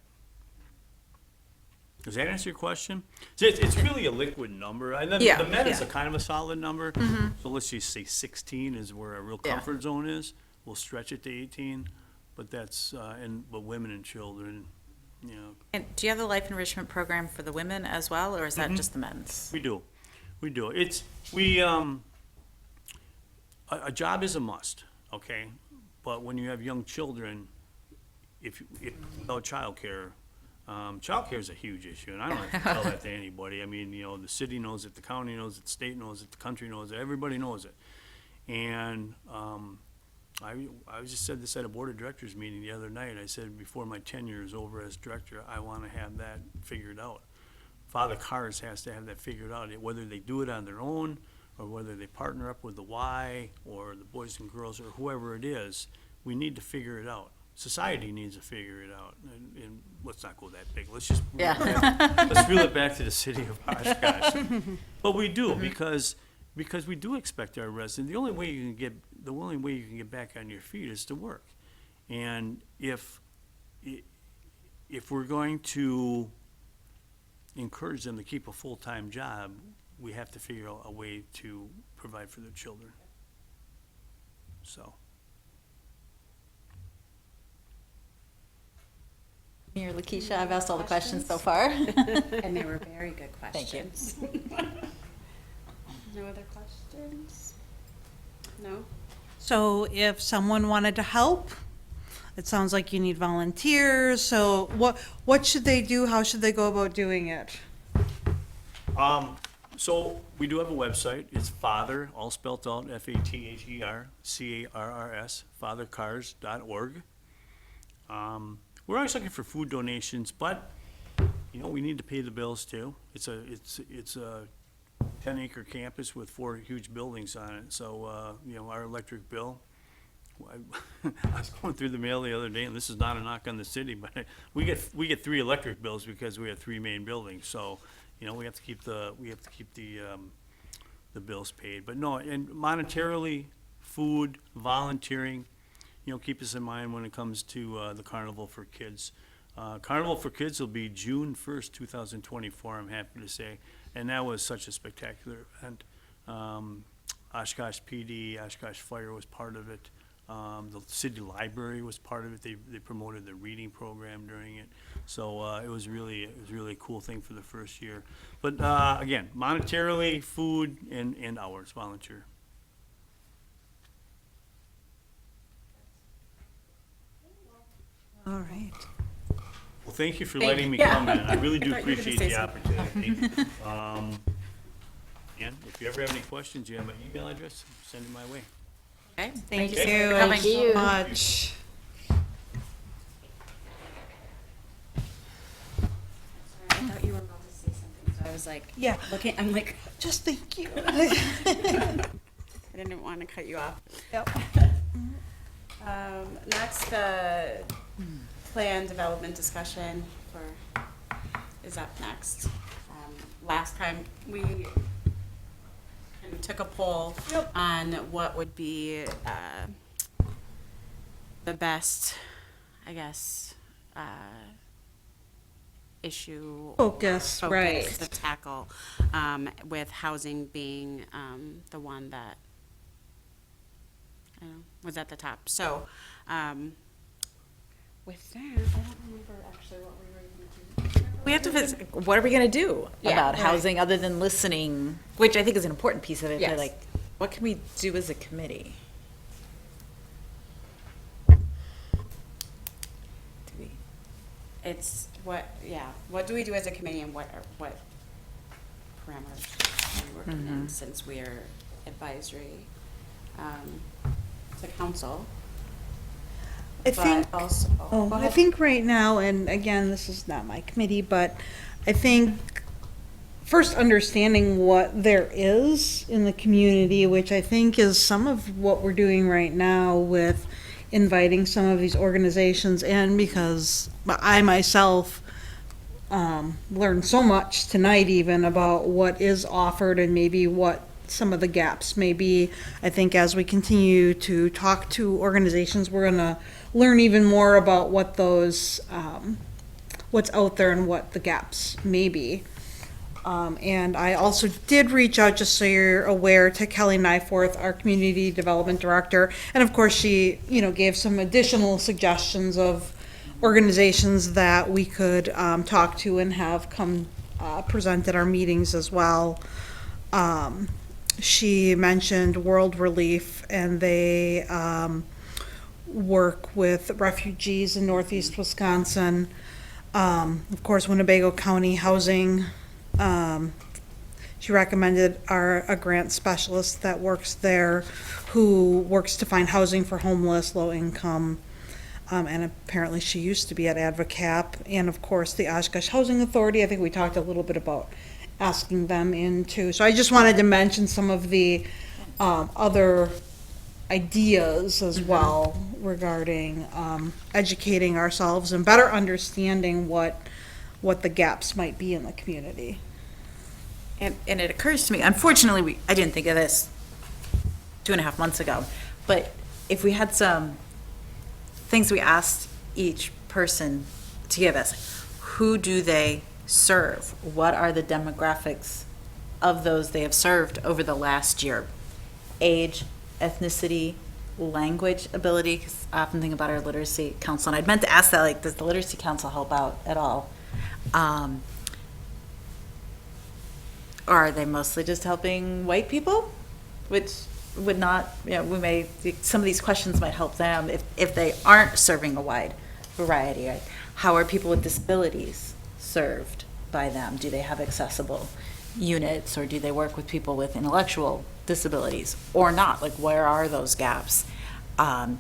Does that answer your question? So it's really a liquid number. And then Yeah, the men is yeah. a kind of a solid number. So let's just say 16 is where our real Yeah. comfort zone is. We'll stretch it to 18, but that's but women and children, And do you have the life enrichment program for the women as well, or is that just the men's? we do. It's a job is a must, okay? But when you have young children, if without childcare, childcare is a huge issue, and I don't have to tell that to anybody. I mean, the city knows it, the county knows it, the state knows it, the country knows it, everybody knows it. And I just said this at a board of directors meeting the other night. I said, before my tenure is over as director, I want to have that figured out. Father Cars has to have that figured out, whether they do it on their own, or whether they partner up with the Y, or the Boys and Girls, or whoever it is. We need to figure it out. Society needs to figure it out. And let's not go that big. Let's just let's reel it back to the city of Oshkosh. But we do, because we do expect our residents. The only way you can get back on your feet is to work. And if we're going to encourage them to keep a full-time job, we have to figure out a way to provide for their children. So, Mayor Lakeisha, I've asked all the questions so far. And they were very good Thank you. questions. No other questions? No? So if someone wanted to help, it sounds like you need volunteers, so what should they do? How should they go about doing it? so we do have a website. It's Father, all spelled out, FATHER, fathercars.org. We're always looking for food donations, but, you know, we need to pay the bills too. It's a 10-acre campus with 4 huge buildings on it, so, you know, our electric bill, I was going through the mail the other day, and this is not a knock on the city, but we get 3 electric bills because we have 3 main buildings, so, you know, we have to keep the bills paid. But no, and monetarily, food, volunteering, you know, keep us in mind when it comes to the Carnival for Kids. Carnival for Kids will be June 1st, 2024, I'm happy to say, and that was such a spectacular event. Oshkosh PD, Oshkosh Fire was part of it. The city library was part of it. They promoted the reading program during it. So it was really a cool thing for the first year. But again, monetarily, food, and hours, volunteer. All right. Well, thank you for letting me come in. I really do I thought you were gonna appreciate say the something. opportunity. And if you ever have any questions, you have my email address, send it my way. Okay. Thank you Okay. coming. so much. I thought you were about to say something, so I was like, Yeah. I'm like, Just thank you. I didn't want to cut you off. Yep. Next, plan development discussion is up next. Last time, we kind of took a poll on what would be the best, I guess, issue. Focus, right. To tackle, with housing being the one that I don't know, was at the top. So, with that, I don't remember actually what we were going to do. We have to, what are we gonna do Yeah, about right. housing other than listening, which I think is an important piece of it, but Yes. like, what can we do as a committee? Do we? It's what do we do as a committee and what parameters are we working in since we are advisory to council? I think, But also, oh, go I ahead. think right now, and again, this is not my committee, but I think first understanding what there is in the community, which I think is some of what we're doing right now with inviting some of these organizations in, because I myself learned so much tonight even about what is offered and maybe what some of the gaps may be. I think as we continue to talk to organizations, we're gonna learn even more about what those, what's out there and what the gaps may be. And I also did reach out, just so you're aware, to Kelly Nyforth, our Community Development Director. And of course, she, you know, gave some additional suggestions of organizations that we could talk to and have come present at our meetings as well. She mentioned World Relief, and they work with refugees in northeast Wisconsin. Of course, Winnebago County Housing. She recommended a grant specialist that works there, who works to find housing for homeless, low income. And apparently she used to be at Advocap. And of course, the Oshkosh Housing Authority, I think we talked a little bit about asking them into. So I just wanted to mention some of the other ideas as well regarding educating ourselves and better understanding what the gaps might be in the community. And it occurs to me, unfortunately, I didn't think of this 2.5 months ago, but if we had some things we asked each person to give us, who do they serve? What are the demographics of those they have served over the last year. Age, ethnicity, language ability, because I often think about our literacy council, and I'd meant to ask that, like, does the literacy council help out at all? Or are they mostly just helping white people? Which would not, some of these questions might help them if they aren't serving a wide variety. Right? How are people with disabilities served by them? Do they have accessible units, or do they work with people with intellectual disabilities or not? Like, where are those gaps? And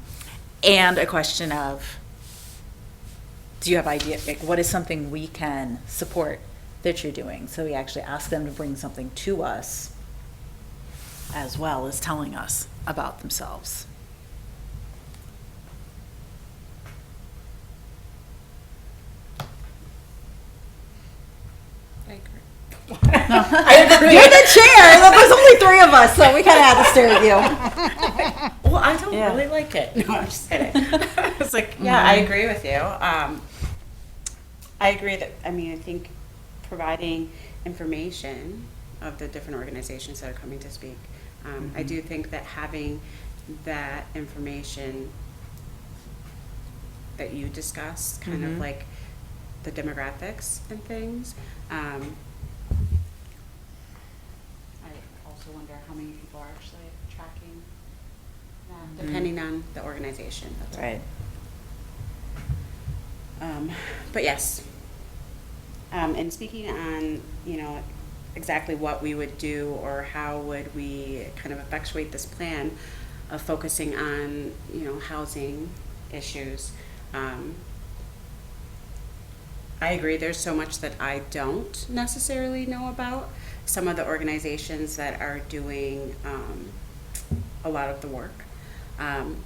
a question of, do you have idea, like, what is something we can support that you're doing? So we actually ask them to bring something to us as well as telling us about themselves. I agree. You're the chair. There's only three of us, so we kind of have to stare at you. Well, I don't Yeah. really like it. No, I'm just kidding. It's like, yeah, I agree with you. I agree that, I mean, I think providing information of the different organizations that are coming to speak, I do think that having that information that you discussed, kind of like the demographics and things, I also wonder how many people are actually tracking that, depending on the organization. That's all. Right. But yes, and speaking on, exactly what we would do or how would we kind of effectuate this plan of focusing on, housing issues. I agree, there's so much that I don't necessarily know about some of the organizations that are doing a lot of the work. And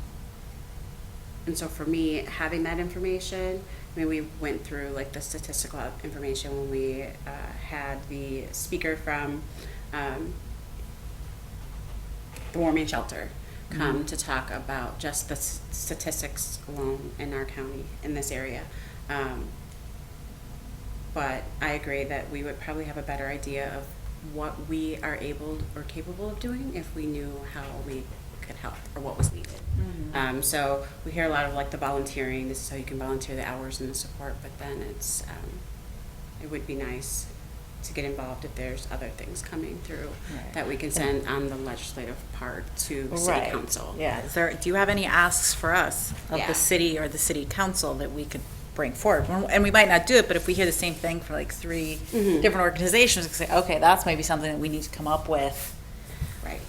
so for me, having that information, I mean, we went through like the statistical information when we had the speaker from the warming shelter come to talk about just the statistics alone in our county, in this area. But I agree that we would probably have a better idea of what we are able or capable of doing if we knew how we could help or what was needed. So we hear a lot of like the volunteering, this is how you can volunteer the hours and the support, but then it's, it would be nice to get involved if there's other things coming through that we can send on the legislative part to city council. Yeah. Do you have any asks for us of Yeah. the city or the city council that we could bring forward? And we might not do it, but if we hear the same thing from like three different organizations, we can say, okay, that's maybe something that we need to come up with. Right.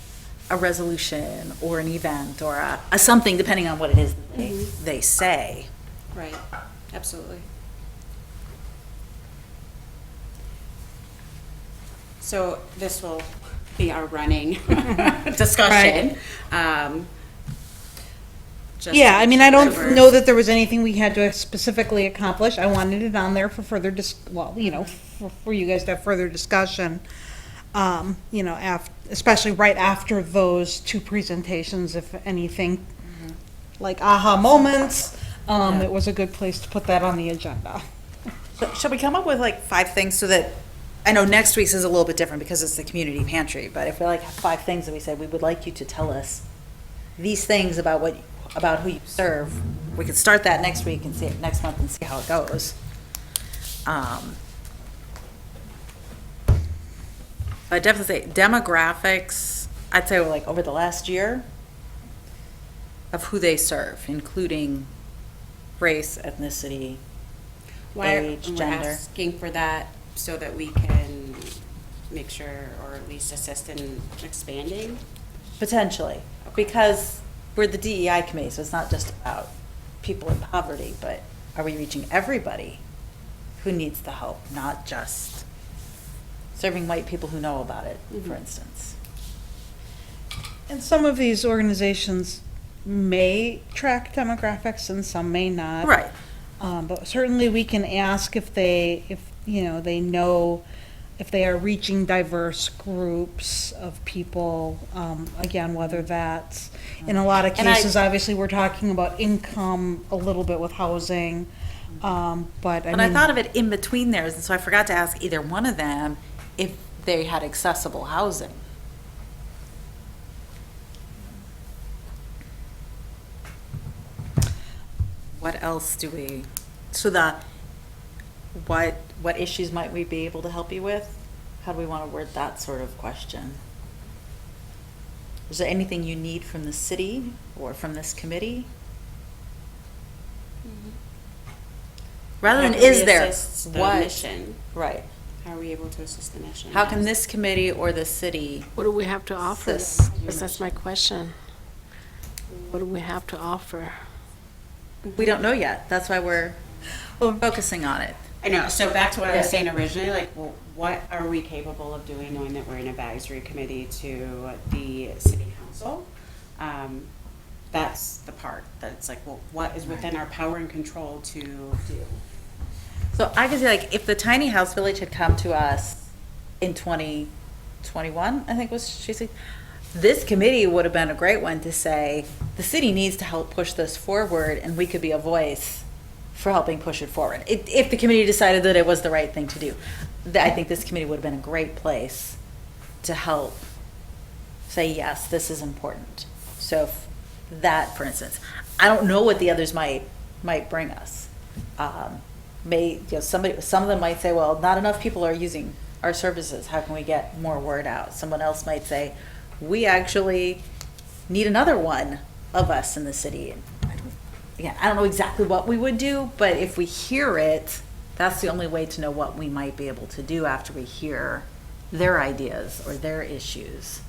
A resolution or an event or a something, depending on what it is that they say. Right, absolutely. So this will be our running discussion. Just Yeah, I mean, I so don't we're- know that there was anything we had to specifically accomplish. I wanted it on there for further for you guys to have further discussion. Especially right after those two presentations, if anything, like aha moments, it was a good place to put that on the agenda. So shall we come up with like 5 things so that, I know next week's is a little bit different because it's the community pantry, but if we like have 5 things that we said, we would like you to tell us these things about who you serve, we could start that next week and see it next month and see how it goes. I'd definitely say demographics, I'd say like over the last year of who they serve, including race, ethnicity, age, we're gender. asking for that so that we can make sure or at least assist in expanding. Potentially, because we're the DEI committee, so it's not just about people in poverty, but are we reaching everybody who needs the help, not just serving white people who know about it, for instance? And some of these organizations may track demographics and some may not. Right. But certainly we can ask if they know if they are reaching diverse groups of people. Again, whether that's, in a lot of And I- cases, obviously, we're talking about income a little bit with housing. But I And I mean, thought of it in between theirs, and so I forgot to ask either one of them if they had accessible housing. What else do we, what issues might we be able to help you with? How do we want to word that sort of question? Is there anything you need from the city or from this committee? Rather than How can is we there, assist the what? mission? Right. How are we able to assist the mission? How can this committee or the city? What do we have to offer? Sis. Yes, that's my question. What do we have to offer? We don't know yet. That's why we're focusing on it. I know, so back to what I was Yeah. saying originally, like, well, what are we capable of doing, knowing that we're an advisory committee to the city council? That's the part, that it's like, well, what is within our power and control to do? So I could say, like, if the tiny house village had come to us in 2021, I think was, she said, this committee would have been a great one to say, the city needs to help push this forward, and we could be a voice for helping push it forward. If the committee decided that it was the right thing to do. I think this committee would have been a great place to help say, yes, this is important. So if that, for instance, I don't know what the others might bring us. Some of them might say, well, not enough people are using our services. How can we get more word out? Someone else might say, we actually need another one of us in the city. And I don't know exactly what we would do, but if we hear it, that's the only way to know what we might be able to do after we hear their ideas or their issues.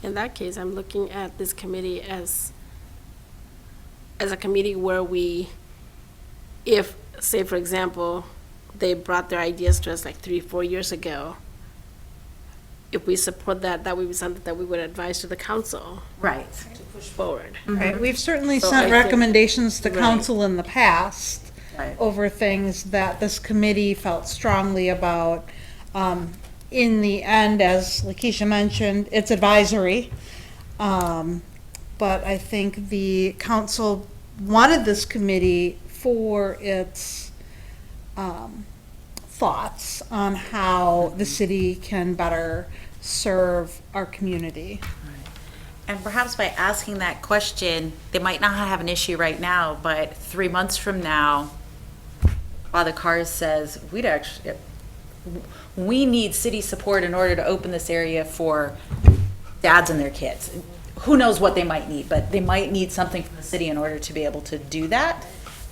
In that case, I'm looking at this committee as a committee where we, if, say, for example, they brought their ideas to us like 3-4 years ago, if we support that, that would be something that we would advise to the council Right. to push forward. Right, we've certainly So I sent think- recommendations to Right. council in the past Right. over things that this committee felt strongly about. In the end, as Lakeisha mentioned, it's advisory. But I think the council wanted this committee for its thoughts on how the city can better serve our community. And perhaps by asking that question, they might not have an issue right now, but 3 months from now, Father Cars says, we need city support in order to open this area for dads and their kids. Who knows what they might need, but they might need something from the city in order to be able to do that.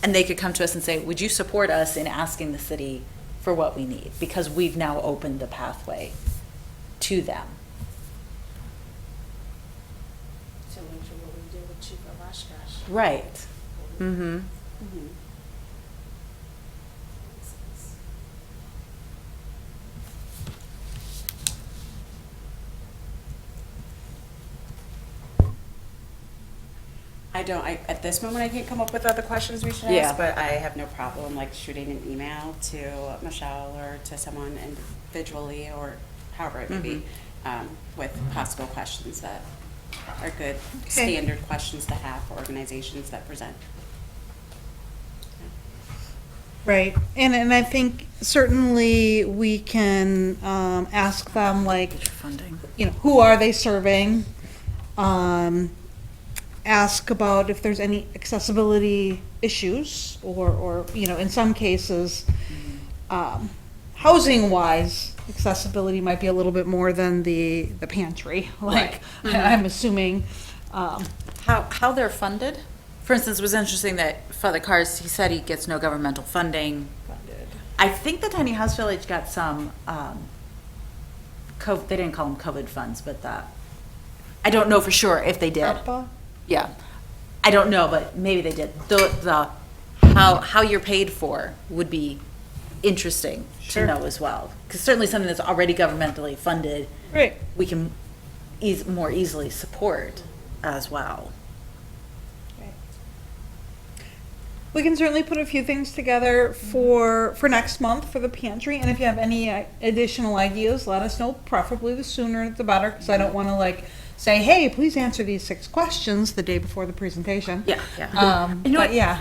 And they could come to us and say, would you support us in asking the city for what we need? Because we've now opened the pathway to them. Similar to what we did with Chief of Oshkosh. Right. Mm-hmm. At this moment, I can't come up with other questions we should Yeah. ask, but I have no problem, like, shooting an email to Michelle or to someone individually, or however it may be, with possible questions that are good, standard questions to have for organizations that present. Right, and I think certainly we can ask them, like, Funding. who are they serving? Ask about if there's any accessibility issues, or in some cases, housing-wise, accessibility might be a little bit more than the pantry, like, I'm assuming. How they're funded? For instance, it was interesting that Father Cars, he said he gets no governmental funding. I think the Tiny House Village got some, they didn't call them COVID funds, but I don't know for sure if they did. ARPA? Yeah, I don't know, but maybe they did. How you're paid for would be interesting to know as well, because certainly something that's already governmentally funded, Right. we can more easily support as well. We can certainly put a few things together for next month for the pantry, and if you have any additional ideas, let us know, preferably the sooner the better, because I don't want to say, hey, please answer these 6 questions the day before the presentation. Yeah. You know what? Yeah.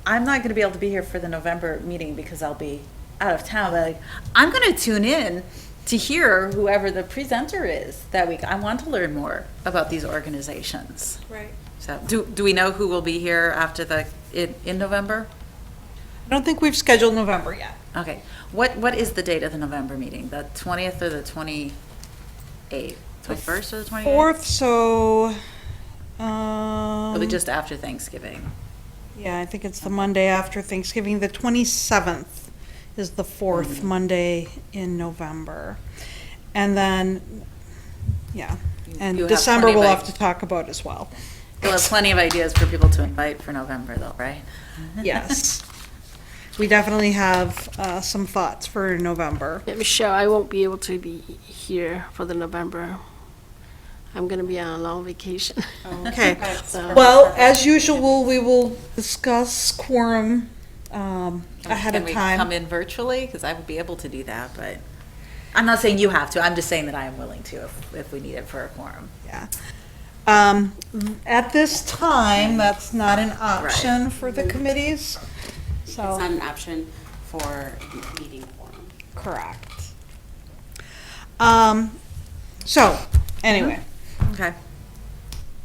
I'm not going to be able to be here for the November meeting because I'll be out of town, but like, I'm going to tune in to hear whoever the presenter is that week. I want to learn more about these organizations. Right. So do we know who will be here after in November? I don't think we've scheduled November yet. Okay. What is the date of the November meeting? The 20th or the 28th? 21st or the 28th? 4th, so, It'll be just after Thanksgiving. yeah, I think it's the Monday after Thanksgiving. The 27th is the 4th Monday in November. And then, yeah, and You have December plenty of we'll ideas. have to talk about as well. You'll have plenty of ideas for people to invite for November though, right? Yes. We definitely have some thoughts for November. Yeah, Michelle, I won't be able to be here for the November. I'm gonna be on a long vacation. Okay. So- Well, as usual, we will discuss quorum ahead Can of we come time. in virtually? Because I would be able to do that, but I'm not saying you have to. I'm just saying that I am willing to if we need it for a quorum. Yeah. At this time, that's not an option for the committees. It's So, not an option for meeting quorum. correct. So, anyway. Okay.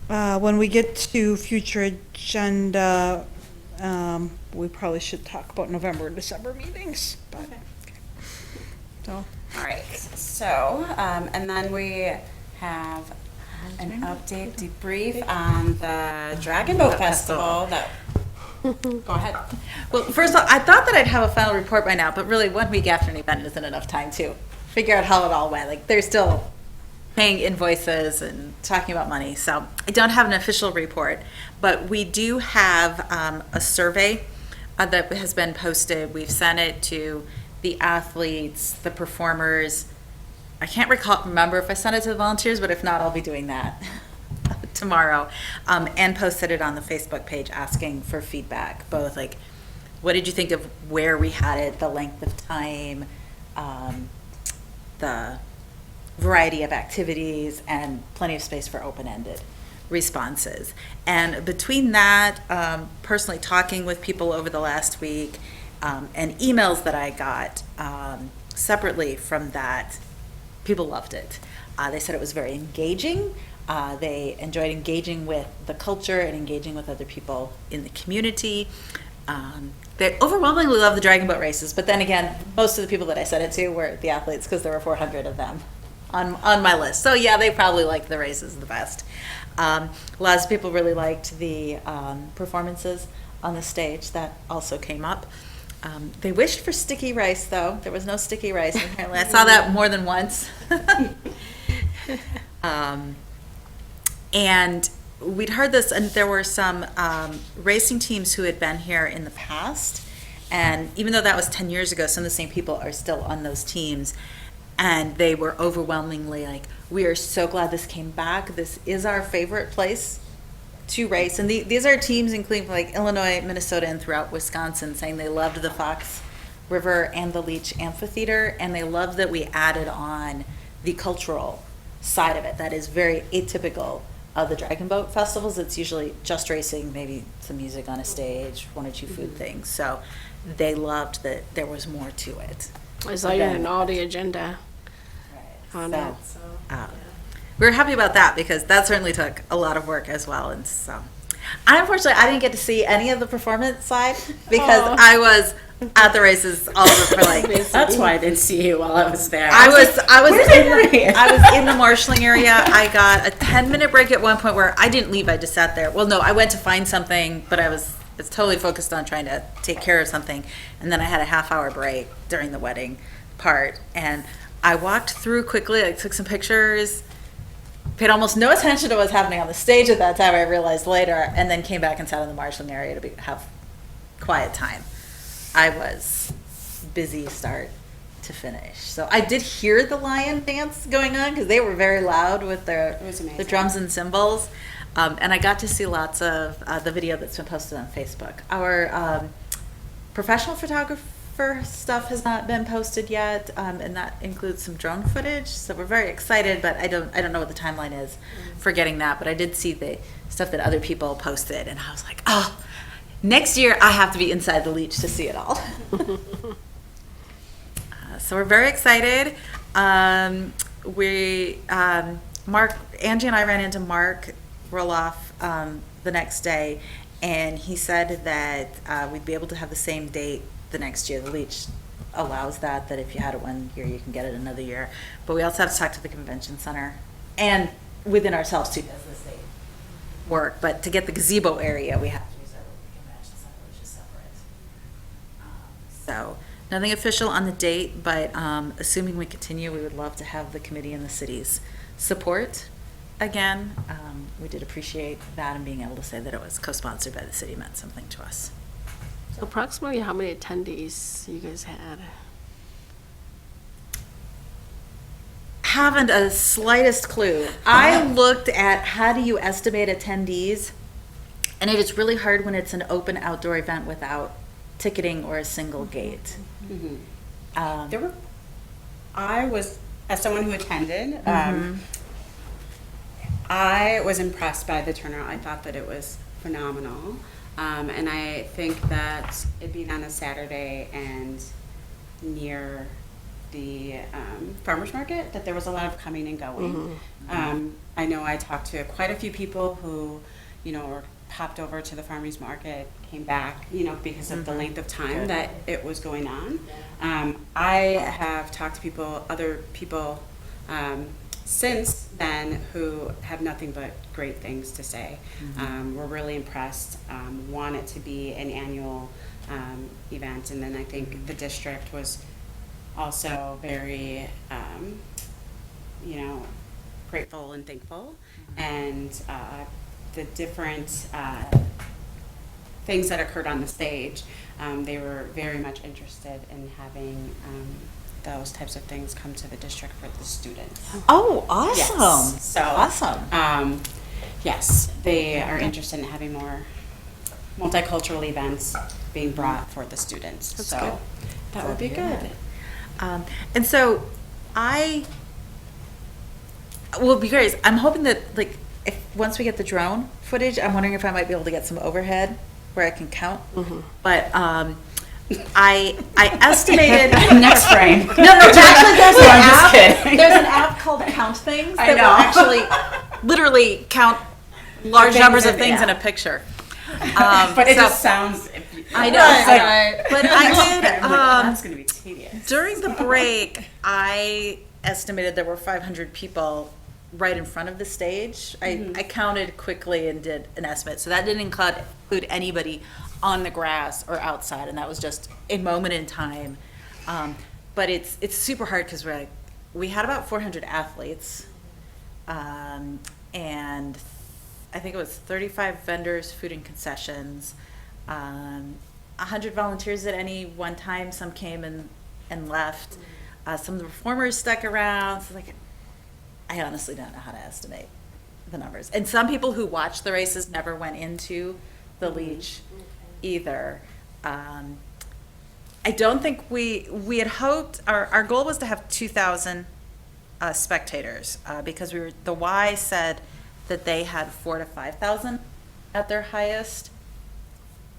When we get to future agenda, we probably should talk about November and December meetings, but, so, All right, so, and then we have an update debrief on the Dragon Boat Festival that, go ahead. Well, first of all, I thought that I'd have a final report by now, but really 1 week after an event isn't enough time to figure out how it all went. Like, they're still paying invoices and talking about money, so I don't have an official report. But we do have a survey that has been posted. We've sent it to the athletes, the performers. I can't remember if I sent it to the volunteers, but if not, I'll be doing that tomorrow. And posted it on the Facebook page asking for feedback, both like, what did you think of where we had it, the length of time, the variety of activities, and plenty of space for open-ended responses. And between that, personally talking with people over the last week, and emails that I got separately from that, people loved it. They said it was very engaging. They enjoyed engaging with the culture and engaging with other people in the community. They overwhelmingly love the dragon boat races, but then again, most of the people that I sent it to were the athletes because there were 400 of them on my list. So yeah, they probably liked the races the best. Lots of people really liked the performances on the stage. That also came up. They wished for sticky rice, though. There was no sticky rice, apparently. I saw that more than once. And we'd heard this, and there were some racing teams who had been here in the past. And even though that was 10 years ago, some of the same people are still on those teams. And they were overwhelmingly like, we are so glad this came back. This is our favorite place to race. And these are teams including like Illinois, Minnesota, and throughout Wisconsin, saying they loved the Fox River and the Leech Amphitheater, and they loved that we added on the cultural side of it. That is very atypical of the Dragon Boat festivals. It's usually just racing, maybe some music on a stage, 1 or 2 food things. So they loved that there was more to it. I saw you in all the agenda on So, that, so. we were happy about that because that certainly took a lot of work as well. And so, unfortunately, I didn't get to see any of the performance side because I was at the races all for like. That's why I didn't see you while I was there. I was Where's in the marshalling area. I got a 10-minute break at one point where I didn't leave. I just sat there. Well, no, I went to find something, but I was totally focused on trying to take care of something. And then I had a half-hour break during the wedding part, and I walked through quickly. I took some pictures. Paid almost no attention to what was happening on the stage at that time, I realized later, and then came back and sat in the marshalling area to have quiet time. I was busy start to finish. So I did hear the lion dance going on because they were very loud with It was amazing. the drums and cymbals. And I got to see lots of the video that's been posted on Facebook. Our professional photographer stuff has not been posted yet, and that includes some drone footage. So we're very excited, but I don't know what the timeline is for getting that. But I did see the stuff that other people posted, and I was like, oh, Next year, I have to be inside the leech to see it all. So we're very excited. Mark, Angie and I ran into Mark Roloff the next day, and he said that we'd be able to have the same date the next year. The leech allows that if you had it one year, you can get it another year. But we also have to talk to the convention center and within ourselves too, does this date work? But to get the gazebo area, we have to reserve the convention center, which is separate. So nothing official on the date, but assuming we continue, we would love to have the committee and the city's support again. We did appreciate that, and being able to say that it was co-sponsored by the city meant something to us. So approximately how many attendees you guys had? Haven't a slightest clue. I looked at how do you estimate attendees, and it is really hard when it's an open outdoor event without ticketing or a single gate. There were, I was, as someone who attended, I was impressed by the turnout. I thought that it was phenomenal. And I think that it being on a Saturday and near the farmer's market, that there was a lot of coming and going. I know I talked to quite a few people who, were popped over to the farmer's market, came back, because of the length of time that it was going on. I have talked to other people since then who have nothing but great things to say. We're really impressed, want it to be an annual event, and then I think the district was also very, grateful and thankful, and the different things that occurred on the stage, they were very much interested in having those types of things come to the district for the students. Oh, awesome. Yes. So awesome. Yes, they are interested in having more multicultural events being brought for the students. That's so good. that would be good. And so will be great. I'm hoping that if once we get the drone footage, I'm wondering if I might be able to get some overhead where I can count. But I estimated Next frame. No, actually there's an I'm just app. kidding. There's an app called Count Things I that know. will actually literally count large Things numbers of in- things in yeah. a picture. But it so- just sounds. I know. Right. But I did. That's going to be tedious. During the break, I estimated there were 500 people right in front of the stage. I counted quickly and did an estimate. So that didn't include anybody on the grass or outside, and that was just a moment in time. But it's super hard because we had about 400 athletes, and I think it was 35 vendors, food and concessions, 100 volunteers at any one time. Some came and left. Some of the performers stuck around. So I honestly don't know how to estimate the numbers. And some people who watched the races never went into the leech either. I don't think we had hoped, our goal was to have 2,000 spectators because the Y said that they had 4,000 to 5,000 at their highest.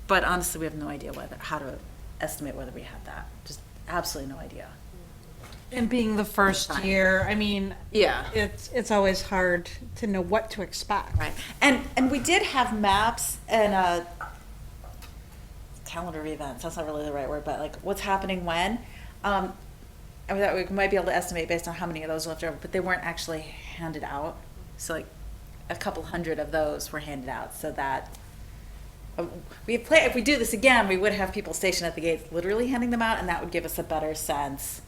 But honestly, we have no idea how to estimate whether we had that. Just absolutely no idea. And being the first year, I mean, Yeah. it's always hard to know what to expect. Right. And we did have maps and calendar events. That's not really the right word, but what's happening when. I thought we might be able to estimate based on how many of those left over, but they weren't actually handed out. So a couple hundred of those were handed out, so that if we do this again, we would have people stationed at the gates literally handing them out, and that would give us a better sense.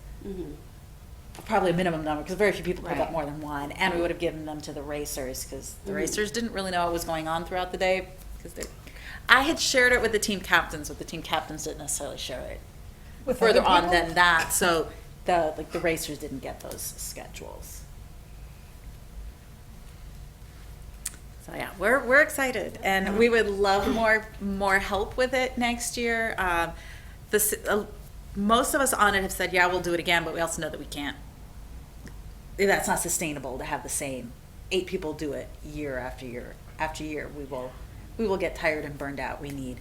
Probably a minimum number, because very few people pick up Right. more than one, and we would have given them to the racers, because the racers didn't really know what was going on throughout the day. I had shared it with the team captains, but the team captains didn't necessarily share it With further other on people? than that, so the racers didn't get those schedules. So yeah, we're excited, and we would love more help with it next year. Most of us on it have said, yeah, we'll do it again, but we also know that we can't. That's not sustainable to have the same 8 people do it year after year after year. We will get tired and burned out. We need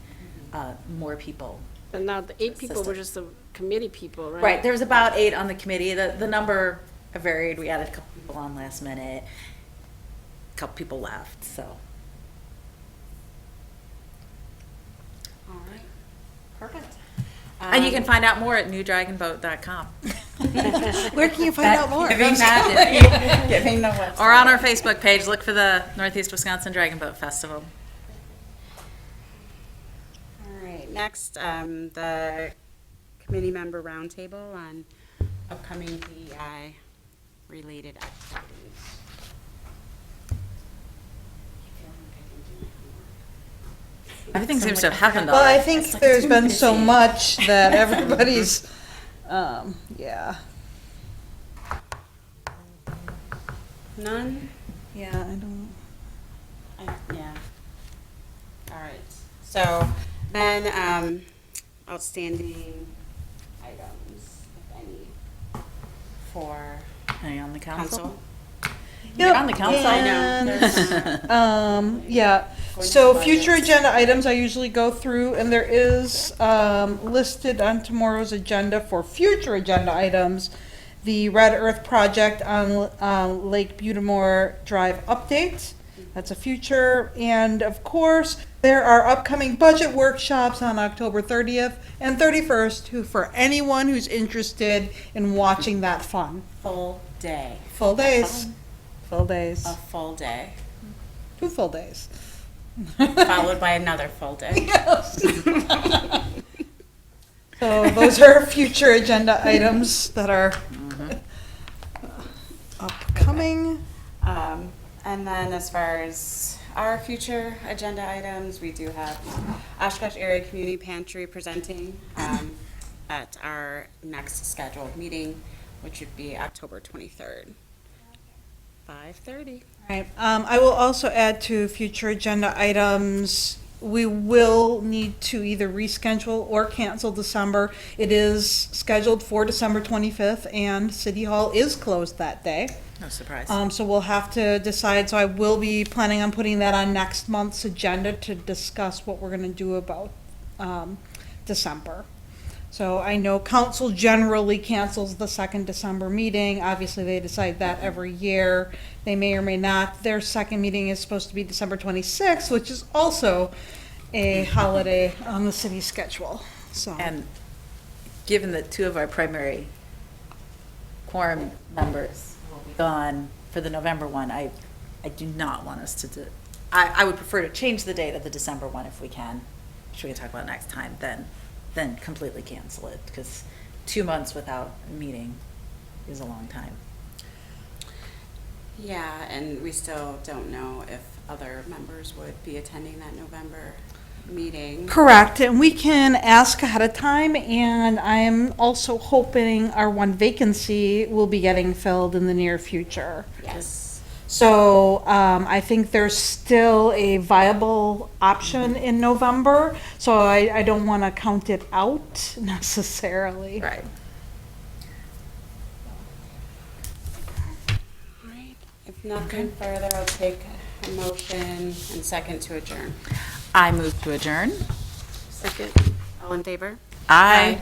more people. But now the 8 people were just the committee people, right? Right, there's about 8 on the committee. The number varied. We added a couple people on last minute. A couple people left, so. All right, perfect. And you can find out more at newdragonboat.com. Where can you find out more? Giving the or on our Facebook page, look for the Northeast Wisconsin Dragon Boat Festival. All right, next, the committee member roundtable on upcoming DEI-related activities. Everything seems to have happened Well, I already. think there's been so much that everybody's, yeah. None? Yeah, I don't. Yeah. All right, so then, outstanding items, if any, for Hang on the council. council. You're on the council. I know. And, yeah, so future agenda items I usually go through, and there is listed on tomorrow's agenda for future agenda items, the Red Earth Project on Lake Butamore Drive update. That's a future, and of course, there are upcoming budget workshops on October 30th and 31st for anyone who's interested in watching that fun. Full day, Full days. Full days. a full day, 2 full days. followed by another full day. So those are future agenda items that are upcoming. And then as far as our future agenda items, we do have Oshkosh Area Community Pantry presenting at our next scheduled meeting, which would be October 23rd, 5:30. Right. I will also add to future agenda items, we will need to either reschedule or cancel December. It is scheduled for December 25th, and City Hall is closed that day. No surprise. So we'll have to decide, so I will be planning on putting that on next month's agenda to discuss what we're gonna do about, December. So I know council generally cancels the second December meeting. Obviously, they decide that every year. They may or may not. Their second meeting is supposed to be December 26th, which is also a holiday on the city schedule, so. And given that 2 of our primary quorum members will be gone for the November one, I do not want us to do, I would prefer to change the date of the December one if we can, which we can talk about next time, then completely cancel it, because 2 months without a meeting is a long time. Yeah, and we still don't know if other members would be attending that November meeting. Correct, and we can ask ahead of time, and I'm also hoping our one vacancy will be getting filled in the near future. Yes. So I think there's still a viable option in November, so I don't want to count it out necessarily. Right. All right, if nothing further, I'll take a motion and second to adjourn. I move to adjourn. Second. All in favor? Aye.